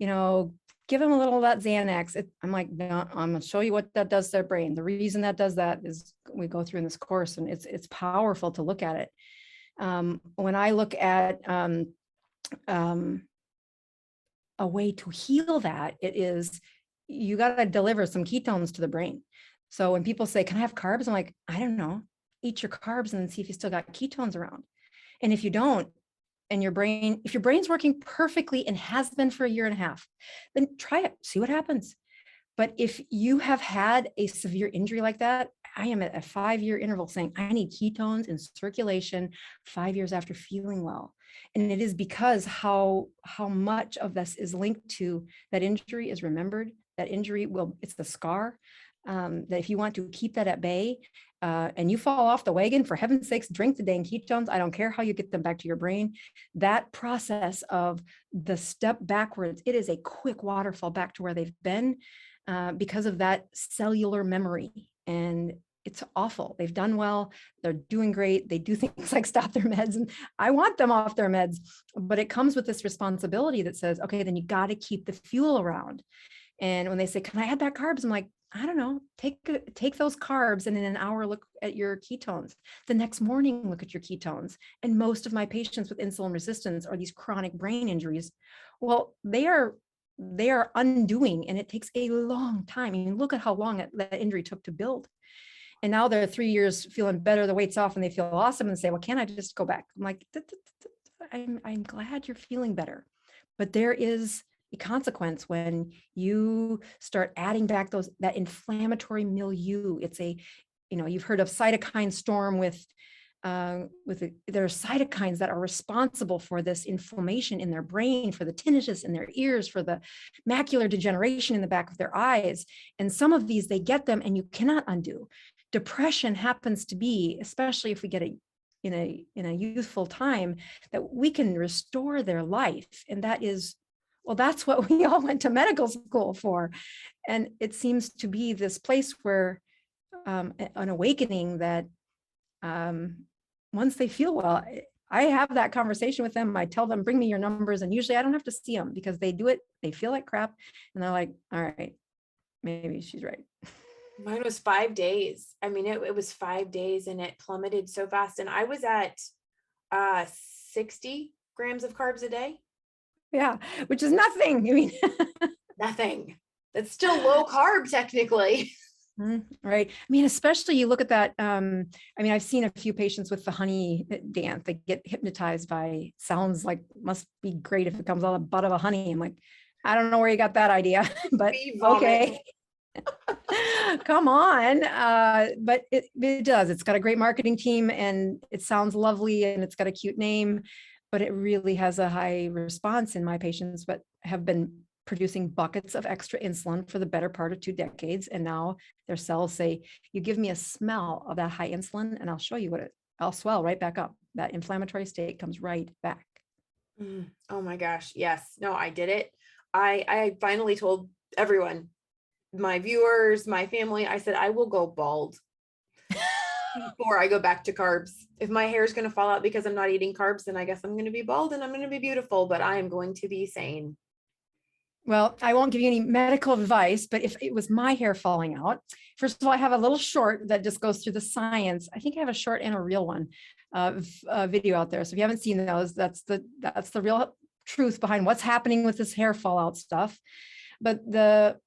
give them a little of that Xanax. I'm like, no, I'm going to show you what that does to their brain. The reason that does that is we go through in this course, and it's powerful to look at it. When I look at a way to heal that, it is you got to deliver some ketones to the brain. So when people say, can I have carbs? I'm like, I don't know. Eat your carbs and then see if you still got ketones around. And if you don't, and if your brain's working perfectly and has been for a year and a half, then try it, see what happens. But if you have had a severe injury like that, I am at a 5-year interval saying I need ketones in circulation 5 years after feeling well. And it is because how much of this is linked to that injury is remembered. That injury it's the scar. That if you want to keep that at bay, and you fall off the wagon, for heaven's sakes, drink the dang ketones. I don't care how you get them back to your brain. That process of the step backwards, it is a quick waterfall back to where they've been, because of that cellular memory. And it's awful. They've done well. They're doing great. They do things like stop their meds, and I want them off their meds, but it comes with this responsibility that says, okay, then you got to keep the fuel around. And when they say, can I add back carbs? I'm like, I don't know, take those carbs, and in an hour, look at your ketones. The next morning, look at your ketones. And most of my patients with insulin resistance or these chronic brain injuries, well, they are undoing, and it takes a long time. I mean, look at how long that injury took to build. And now they're 3 years feeling better, the weight's off, and they feel awesome, and say, well, can't I just go back? I'm like, I'm glad you're feeling better. But there is a consequence when you start adding back that inflammatory milieu. It's you've heard of cytokine storm there are cytokines that are responsible for this inflammation in their brain, for the tinnitus in their ears, for the macular degeneration in the back of their eyes. And some of these, they get them and you cannot undo. Depression happens to be, especially if we get it in a youthful time, that we can restore their life. And that is, well, that's what we all went to medical school for. And it seems to be this place where an awakening that once they feel well, I have that conversation with them. I tell them, bring me your numbers. And usually I don't have to see them because they do it. They feel like crap. And they're like, all right, maybe she's right. Mine was 5 days. I mean, it was 5 days and it plummeted so fast. And I was at 60 grams of carbs a day. Yeah, which is nothing. I mean, nothing. That's still low carb technically. Right. I mean, especially you look at that. I mean, I've seen a few patients with the honey dance. They get hypnotized by, sounds like must be great if it comes out of the butt of a honey. I'm like, I don't know where you got that idea, but okay. Come on. But it does. It's got a great marketing team and it sounds lovely and it's got a cute name, but it really has a high response in my patients, but have been producing buckets of extra insulin for the better part of 2 decades. And now their cells say, you give me a smell of that high insulin and I'll show you I'll swell right back up. That inflammatory state comes right back. Oh my gosh. Yes. No, I did it. I finally told everyone, my viewers, my family, I said, I will go bald before I go back to carbs. If my hair is going to fall out because I'm not eating carbs, then I guess I'm going to be bald and I'm going to be beautiful, but I am going to be sane. Well, I won't give you any medical advice, but if it was my hair falling out, first of all, I have a little short that just goes through the science. I think I have a short and a real one video out there. So if you haven't seen those, that's the real truth behind what's happening with this hair fallout stuff. But the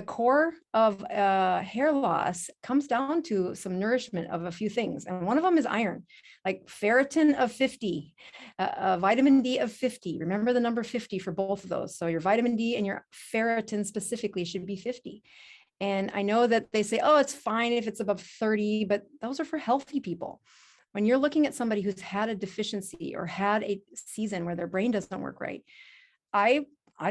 core of hair loss comes down to some nourishment of a few things. And one of them is iron, like ferritin of 50, vitamin D of 50. Remember the number 50 for both of those. So your vitamin D and your ferritin specifically should be 50. And I know that they say, oh, it's fine if it's above 30, but those are for healthy people. when you're looking at somebody who's had a deficiency or had a season where their brain doesn't work right, I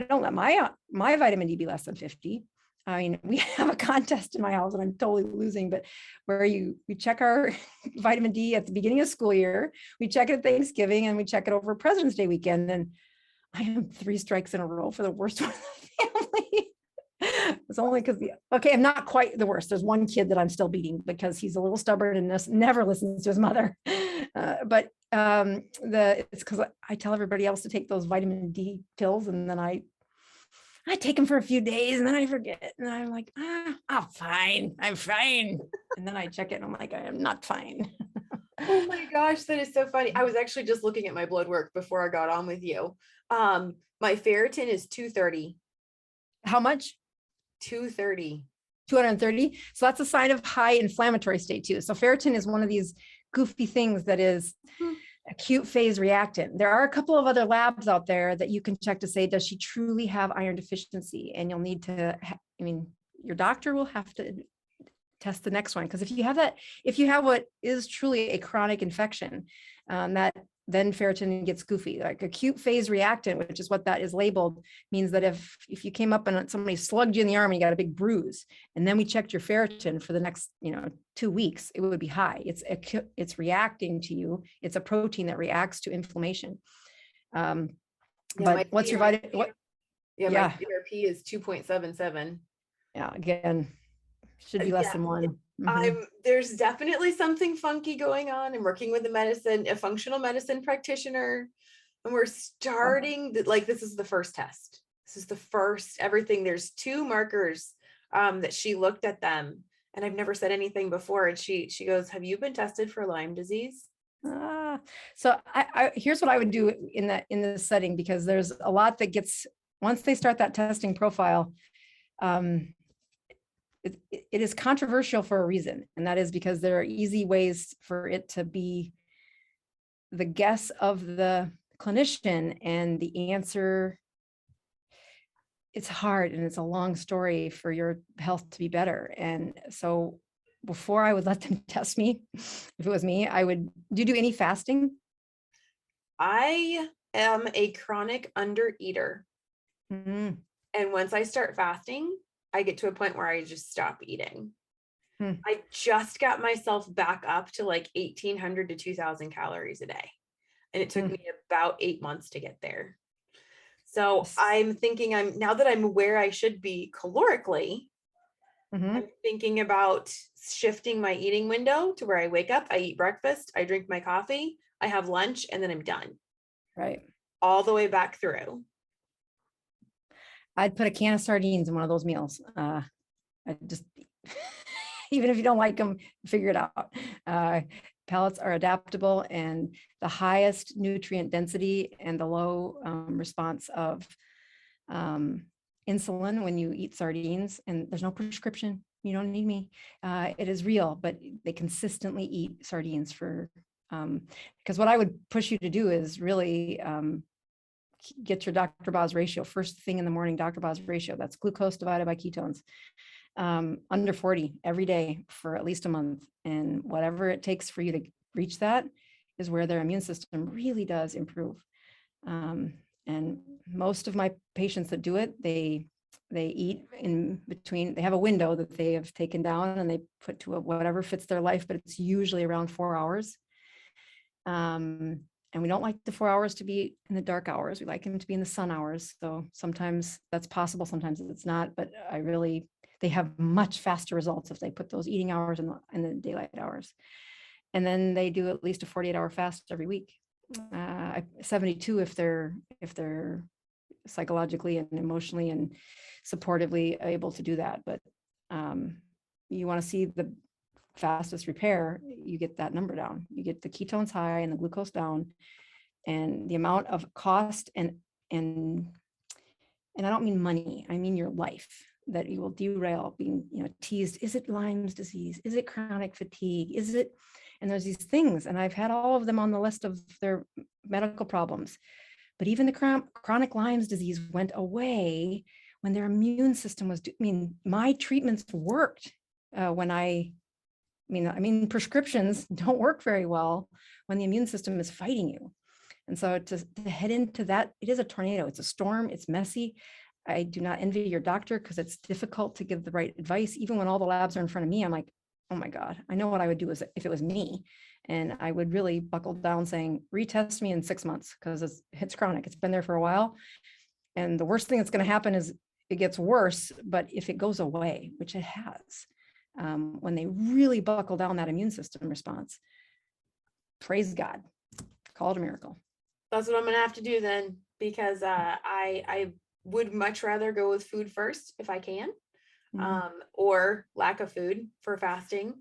don't let my vitamin D be less than 50. I mean, we have a contest in my house and I'm totally losing, but where we check our vitamin D at the beginning of school year, we check it at Thanksgiving, and we check it over President's Day weekend. And I am 3 strikes in a row for the worst one in the family. It's only because I'm not quite the worst. There's one kid that I'm still beating because he's a little stubborn and never listens to his mother. But it's because I tell everybody else to take those vitamin D pills, and then I take them for a few days and then I forget. And I'm like, I'm fine. And then I check it and I'm like, I am not fine. Oh my gosh, that is so funny. I was actually just looking at my blood work before I got on with you. My ferritin is 230. How much? 230. 230. So that's a sign of high inflammatory state too. So ferritin is one of these goofy things that is acute phase reactant. There are a couple of other labs out there that you can check to say, does she truly have iron deficiency? And you'll need to, your doctor will have to test the next one. Because if you have what is truly a chronic infection, that then ferritin gets goofy. Like acute phase reactant, which is what that is labeled, means that if you came up and somebody slugged you in the arm and you got a big bruise, and then we checked your ferritin for the next 2 weeks, it would be high. It's reacting to you. It's a protein that reacts to inflammation. But what's your vitamin? My CRP is 2.77. Yeah, again, should be less than 1. There's definitely something funky going on. I'm working with a functional medicine practitioner, and we're starting this is the first test. This is the first everything. There's 2 markers that she looked at them, and I've never said anything before. And she goes, "Have you been tested for Lyme disease?" So I here's what I would do in this setting, because there's a lot that gets, once they start that testing profile, it is controversial for a reason. And that is because there are easy ways for it to be the guess of the clinician, and the answer, it's hard and it's a long story for your health to be better. And so before I would let them test me, if it was me, do you do any fasting? I am a chronic undereater. Mm-hmm. And once I start fasting, I get to a point where I just stop eating. I just got myself back up to like 1,800 to 2,000 calories a day. And it took me about 8 months to get there. So I'm thinking now that I'm where I should be calorically, I'm thinking about shifting my eating window to where I wake up, I eat breakfast, I drink my coffee, I have lunch, and then I'm done. Right. All the way back through. I'd put a can of sardines in one of those meals. I just, even if you don't like them, figure it out. Pellets are adaptable, and the highest nutrient density and the low response of insulin when you eat sardines, and there's no prescription. You don't need me. It is real, but they consistently eat sardines because what I would push you to do is really get your Dr. Boz ratio first thing in the morning. Dr. Boz ratio, that's glucose divided by ketones, under 40 every day for at least a month. And whatever it takes for you to reach that is where their immune system really does improve. And most of my patients that do it, they eat in between. They have a window that they have taken down and they put to whatever fits their life, but it's usually around 4 hours. And we don't like the 4 hours to be in the dark hours. We like them to be in the sun hours. So sometimes that's possible, sometimes it's not, but they have much faster results if they put those eating hours in the daylight hours. And then they do at least a 48-hour fast every week. 72 if they're psychologically and emotionally and supportively able to do that. But you want to see the fastest repair, you get that number down. You get the ketones high and the glucose down, and the amount of cost and I don't mean money, I mean your life that you will derail being teased. Is it Lyme's disease? Is it chronic fatigue? Is it? And there's these things, and I've had all of them on the list of their medical problems. But even the chronic Lyme's disease went away when their immune system was. My treatments worked when I I mean, prescriptions don't work very well when the immune system is fighting you. And so to head into that, it is a tornado. It's a storm. It's messy. I do not envy your doctor because it's difficult to give the right advice. Even when all the labs are in front of me, I'm like, oh my God, I know what I would do if it was me. And I would really buckle down saying, retest me in 6 months because it's chronic. It's been there for a while. And the worst thing that's going to happen is it gets worse. But if it goes away, which it has, when they really buckle down that immune system response, praise God, call it a miracle. That's what I'm going to have to do then, because I would much rather go with food first if I can, or lack of food for fasting.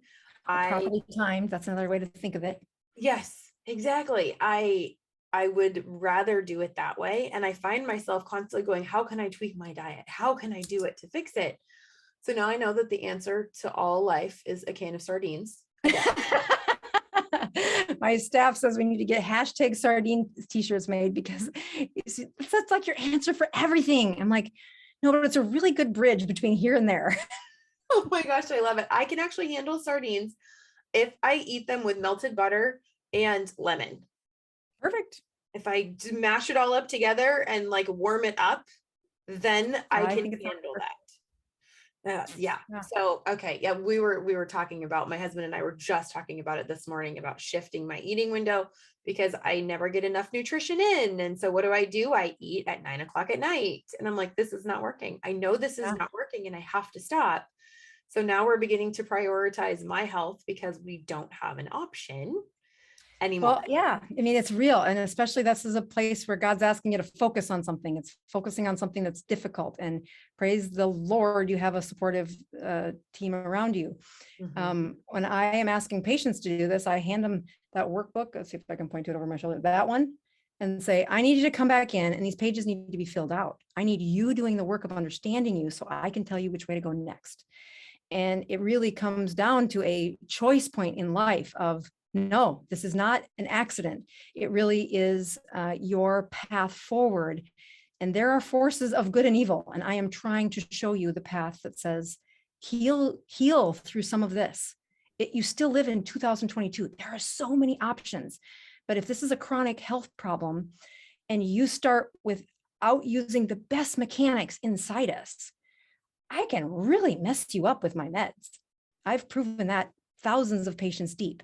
Properly timed. That's another way to think of it. Yes, exactly. I would rather do it that way. And I find myself constantly going, how can I tweak my diet? How can I do it to fix it? So now I know that the answer to all life is a can of sardines. My staff says we need to get hashtag sardine t-shirts made because that's like your answer for everything. I'm like, no, but it's a really good bridge between here and there. Oh my gosh, I love it. I can actually handle sardines if I eat them with melted butter and lemon. Perfect. If I mash it all up together and like warm it up, then I can handle that. Yeah. So, okay. Yeah. We were talking about, my husband and I were just talking about it this morning about shifting my eating window because I never get enough nutrition in. And so what do? I eat at 9 o'clock at night, and I'm like, this is not working. I know this is not working and I have to stop. So now we're beginning to prioritize my health because we don't have an option anymore. Well, yeah. I mean, it's real. And especially this is a place where God's asking you to focus on something. It's focusing on something that's difficult, and praise the Lord, you have a supportive team around you. When I am asking patients to do this, I hand them that workbook. Let's see if I can point to it over my shoulder, that one, and say, I need you to come back in and these pages need to be filled out. I need you doing the work of understanding you so I can tell you which way to go next. And it really comes down to a choice point in life of, no, this is not an accident. It really is your path forward. And there are forces of good and evil. And I am trying to show you the path that says, heal through some of this. You still live in 2022. There are so many options. But if this is a chronic health problem and you start without using the best mechanics inside us, I can really mess you up with my meds. I've proven that thousands of patients deep.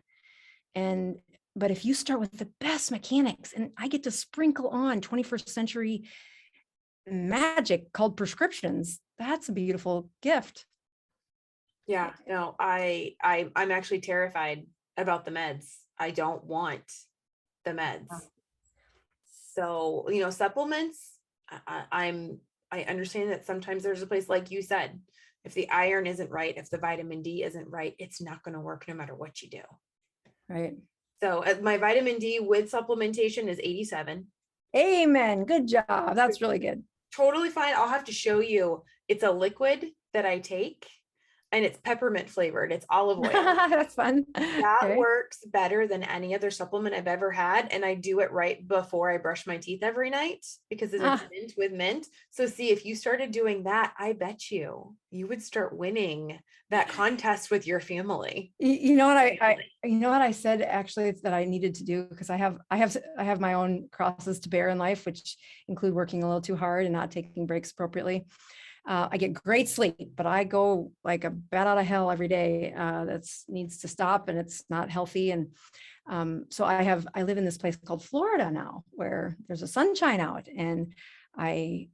But if you start with the best mechanics, and I get to sprinkle on 21st century magic called prescriptions, that's a beautiful gift. Yeah, no, I'm actually terrified about the meds. I don't want the meds. So, supplements, I understand that sometimes there's a place, like you said, if the iron isn't right, if the vitamin D isn't right, it's not going to work no matter what you do. Right. So my vitamin D with supplementation is 87. Amen. Good job. That's really good. Totally fine. I'll have to show you. It's a liquid that I take, and it's peppermint flavored. It's olive oil. That's fun. That works better than any other supplement I've ever had. And I do it right before I brush my teeth every night because it's mint with mint. So see, if you started doing that, I bet you would start winning that contest with your family. You know what I said actually that I needed to do, because I have my own crosses to bear in life, which include working a little too hard and not taking breaks appropriately. I get great sleep, but I go like a bat out of hell every day. That needs to stop, and it's not healthy. And so I live in this place called Florida now, where there's a sunshine out, and I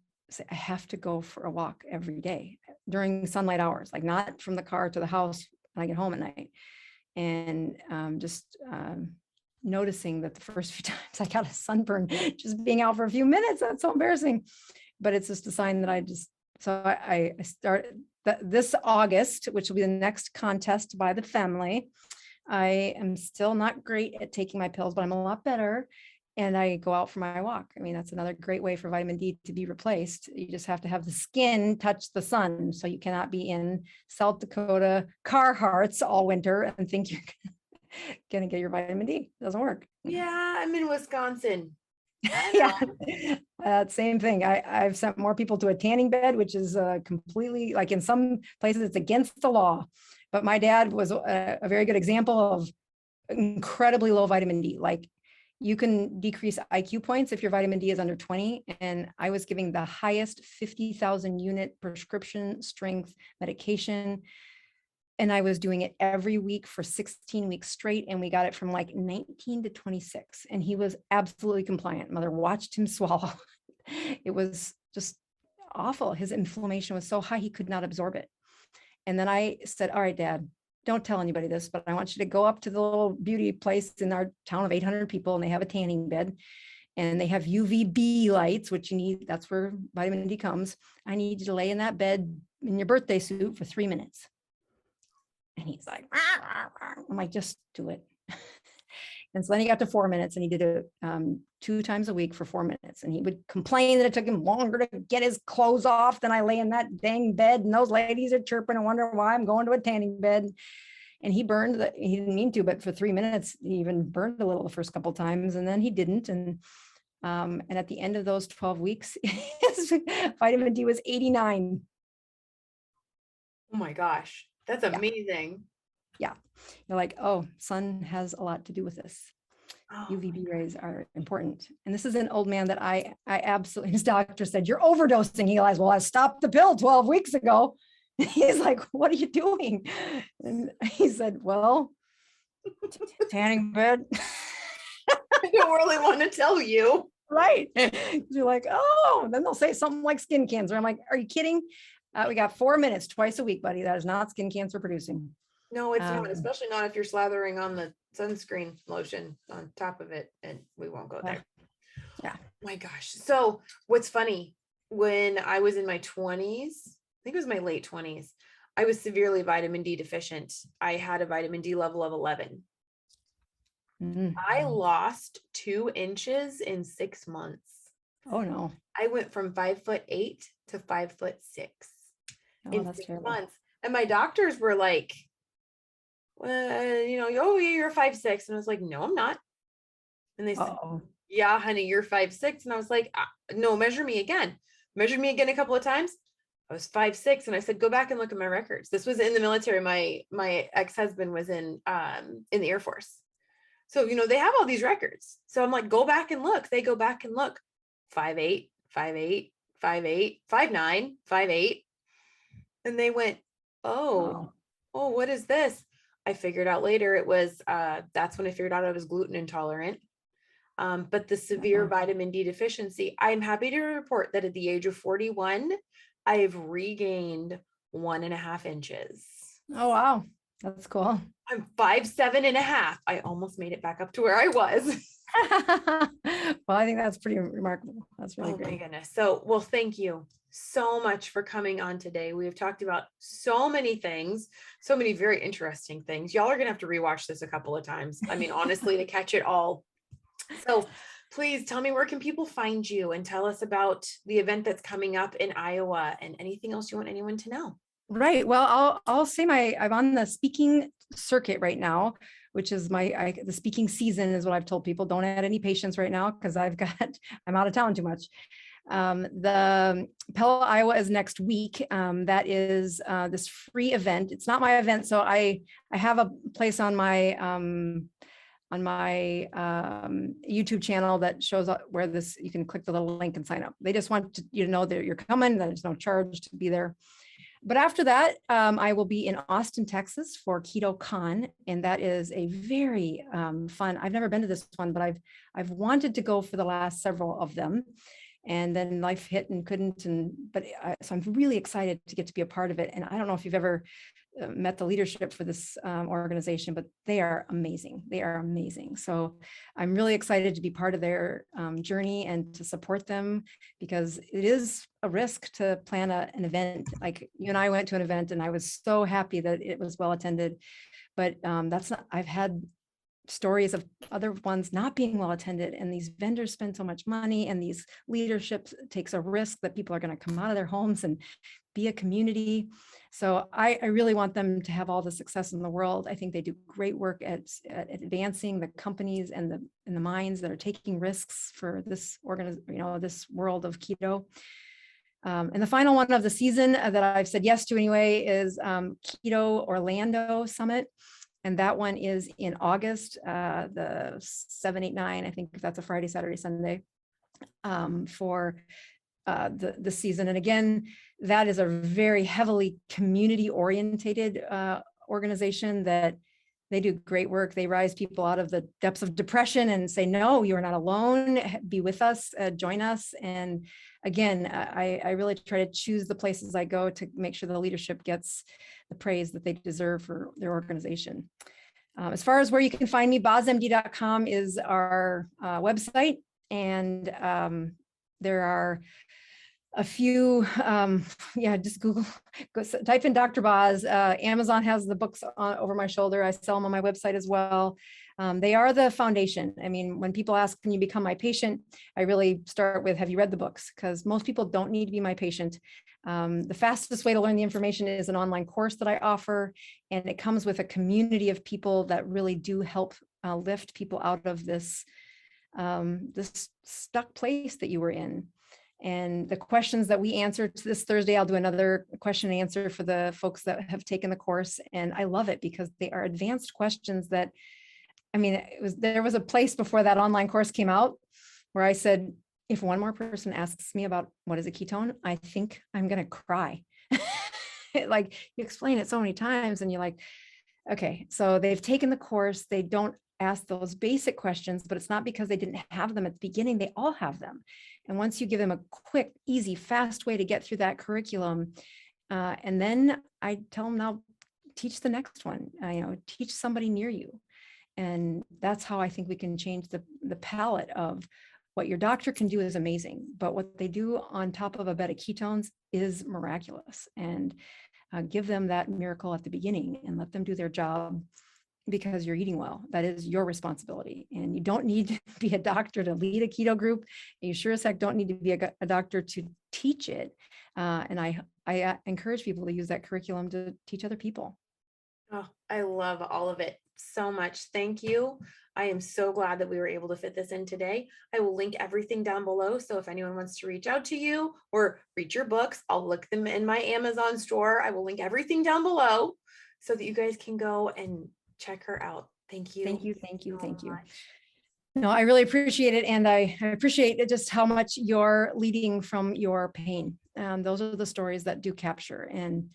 have to go for a walk every day during sunlight hours, like not from the car to the house when I get home at night. And just noticing that the first few times I got a sunburn just being out for a few minutes. That's so embarrassing, but it's just a sign that so I started this August, which will be the next contest by the family. I am still not great at taking my pills, but I'm a lot better. And I go out for my walk. I mean, that's another great way for vitamin D to be replaced. You just have to have the skin touch the sun. So you cannot be in South Dakota Carhartts all winter and think you're going to get your vitamin D. It doesn't work. Yeah, I'm in Wisconsin. Yeah, same thing. I've sent more people to a tanning bed, which is completely, like in some places it's against the law, But my dad was a very good example of incredibly low vitamin D. Like you can decrease IQ points if your vitamin D is under 20. And I was giving the highest 50,000 unit prescription strength medication. And I was doing it every week for 16 weeks straight. And we got it from like 19 to 26. And he was absolutely compliant. Mother watched him swallow. It was just awful. His inflammation was so high, he could not absorb it. And then I said, all right, Dad, don't tell anybody this, but I want you to go up to the little beauty place in our town of 800 people, and they have a tanning bed and they have UVB lights, which you need. That's where vitamin D comes. I need you to lay in that bed in your birthday suit for 3 minutes. And he's like, I'm like, just do it. And so then he got to 4 minutes, and he did it 2 times a week for 4 minutes. And he would complain that it took him longer to get his clothes off than I lay in that dang bed. And those ladies are chirping and wonder why I'm going to a tanning bed. And he burned he didn't mean to, but for 3 minutes, he even burned a little the first couple of times, and then he didn't. And at the end of those 12 weeks, his vitamin D was 89. Oh my gosh. That's amazing. Yeah. You're like, oh, sun has a lot to do with this. Oh, UVB rays are important. And this is an old man that I absolutely, his doctor said, you're overdosing. He realized, well, I stopped the pill 12 weeks ago. He's like, what are you doing? And he said, well, tanning bed. I don't really want to tell you. Right. You're like, oh, then they'll say something like skin cancer. I'm like, are you kidding? We got 4 minutes twice a week, buddy. That is not skin cancer producing. No, it's not, especially not if you're slathering on the sunscreen lotion on top of it, and we won't go there. Yeah. My gosh. So what's funny, when I was in my 20s, I think it was my late 20s, I was severely vitamin D deficient. I had a vitamin D level of 11. Mm-hmm. I lost 2 inches in 6 months. Oh no. I went from 5'8" to 5'6" in 6 months. And my doctors were like, oh, you're 5'6". And I was like, no, I'm not. And they said, yeah, honey, you're 5'6". And I was like, no, measure me again. Measured me again a couple of times. I was 5'6", and I said, go back and look at my records. This was in the military. My ex-husband was in the Air Force. So, they have all these records. So I'm like, go back and look. They go back and look. 5'8", 5'8", 5'8", 5'9", 5'8". And they went, oh, what is this? I figured out later it was, that's when I figured out I was gluten intolerant. But the severe vitamin D deficiency, I'm happy to report that at the age of 41, I've regained 1.5 inches. Oh, wow. That's cool. I'm 5'7.5". I almost made it back up to where I was. Well, I think that's pretty remarkable. That's really great. Oh my goodness. So, well, thank you so much for coming on today. We have talked about so many things, so many very interesting things. Y'all are going to have to rewatch this a couple of times. I mean, honestly, to catch it all. So please tell me, where can people find you, and tell us about the event that's coming up in Iowa and anything else you want anyone to know. Right. Well, I'll say I'm on the speaking circuit right now, which is the speaking season is what I've told people. Don't add any patients right now, because I'm out of town too much. The Pella, Iowa is next week. That is this free event. It's not my event. So I have a place on my YouTube channel that shows up where you can click the little link and sign up. They just want you to know that you're coming, that there's no charge to be there. But after that, I will be in Austin, Texas for Keto Con. And that is a very fun, I've never been to this one, but I've wanted to go for the last several of them. And then life hit and couldn't. So I'm really excited to get to be a part of it. And I don't know if you've ever met the leadership for this organization, but they are amazing. They are amazing. So I'm really excited to be part of their journey and to support them, because it is a risk to plan an event. Like you and I went to an event and I was so happy that it was well attended, but I've had stories of other ones not being well attended, and these vendors spend so much money, and these leadership takes a risk that people are going to come out of their homes and be a community. So I really want them to have all the success in the world. I think they do great work at advancing the companies and the minds that are taking risks for this this world of keto. And the final one of the season that I've said yes to anyway is Keto Orlando Summit. And that one is in August, the 7, 8, 9, I think that's a Friday, Saturday, Sunday for the season. And again, that is a very heavily community orientated organization that they do great work. They rise people out of the depths of depression and say, no, you are not alone. Be with us, join us. And again, I really try to choose the places I go to make sure the leadership gets the praise that they deserve for their organization. As far as where you can find me, bozmd.com is our website. And there are a few, just Google, type in Dr. Boz. Amazon has the books over my shoulder. I sell them on my website as well. They are the foundation. I mean, when people ask, can you become my patient? I really start with, have you read the books? Because most people don't need to be my patient. The fastest way to learn the information is an online course that I offer, and it comes with a community of people that really do help lift people out of this stuck place that you were in. And the questions that we answer this Thursday, I'll do another question and answer for the folks that have taken the course. And I love it because they are advanced questions that, I mean, there was a place before that online course came out where I said, if one more person asks me about what is a ketone, I think I'm going to cry. Like, you explain it so many times and you're like, okay, so they've taken the course. They don't ask those basic questions, but it's not because they didn't have them at the beginning. They all have them. And once you give them a quick, easy, fast way to get through that curriculum, and then I tell them, now teach the next one, teach somebody near you. And that's how I think we can change the palette of what your doctor can do is amazing, but what they do on top of a bed of ketones is miraculous. And give them that miracle at the beginning and let them do their job, because you're eating well. That is your responsibility. And you don't need to be a doctor to lead a keto group. And you sure as heck don't need to be a doctor to teach it. And I encourage people to use that curriculum to teach other people. Oh, I love all of it so much. Thank you. I am so glad that we were able to fit this in today. I will link everything down below. So if anyone wants to reach out to you or read your books, I'll link them in my Amazon store. I will link everything down below so that you guys can go and check her out. Thank you. Thank you. Thank you. so Thank you. much. No, I really appreciate it. And I appreciate just how much you're leading from your pain. Those are the stories that do capture. And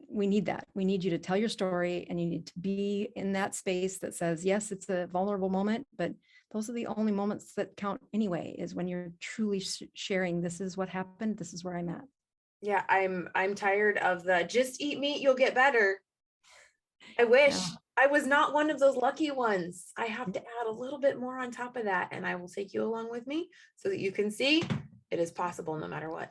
we need that. We need you to tell your story, and you need to be in that space that says, yes, it's a vulnerable moment, but those are the only moments that count anyway, is when you're truly sharing, this is what happened. This is where I'm at. Yeah, I'm tired of the just eat meat, you'll get better. I wish I was not one of those lucky ones. I have to add a little bit more on top of that, and I will take you along with me so that you can see it is possible no matter what.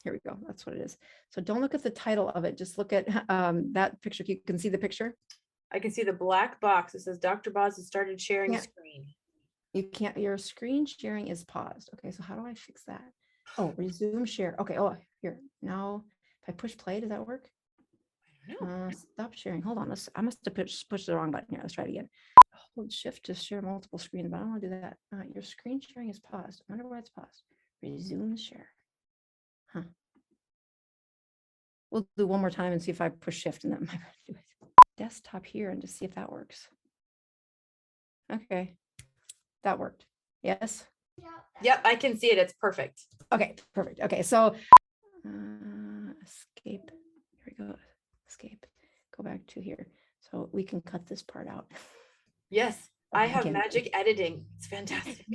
Here we go. That's what it is. So don't look at the title of it. Just look at that picture. You can see the picture. I can see the black box. It says Dr. Boz has started sharing screen. You can't, your screen sharing is paused. Okay, so how do I fix that? Oh, resume share. Okay, oh, here. Now, if I push play, does that work? I don't know. Stop sharing. Hold on. I must have pushed the wrong button here. Let's try it again. Hold shift to share multiple screens, but I don't want to do that. Your screen sharing is paused. I wonder why it's paused. Resume share. Huh. We'll do one more time and see if I push shift and that might do it. Desktop here and just see if that works. Okay, that worked. Yes. Yep, I can see it. It's perfect. Okay, perfect. Okay, so escape. Here we go. Escape. Go back to here. So we can cut this part out. Yes, Okay, I have again. magic editing. It's fantastic.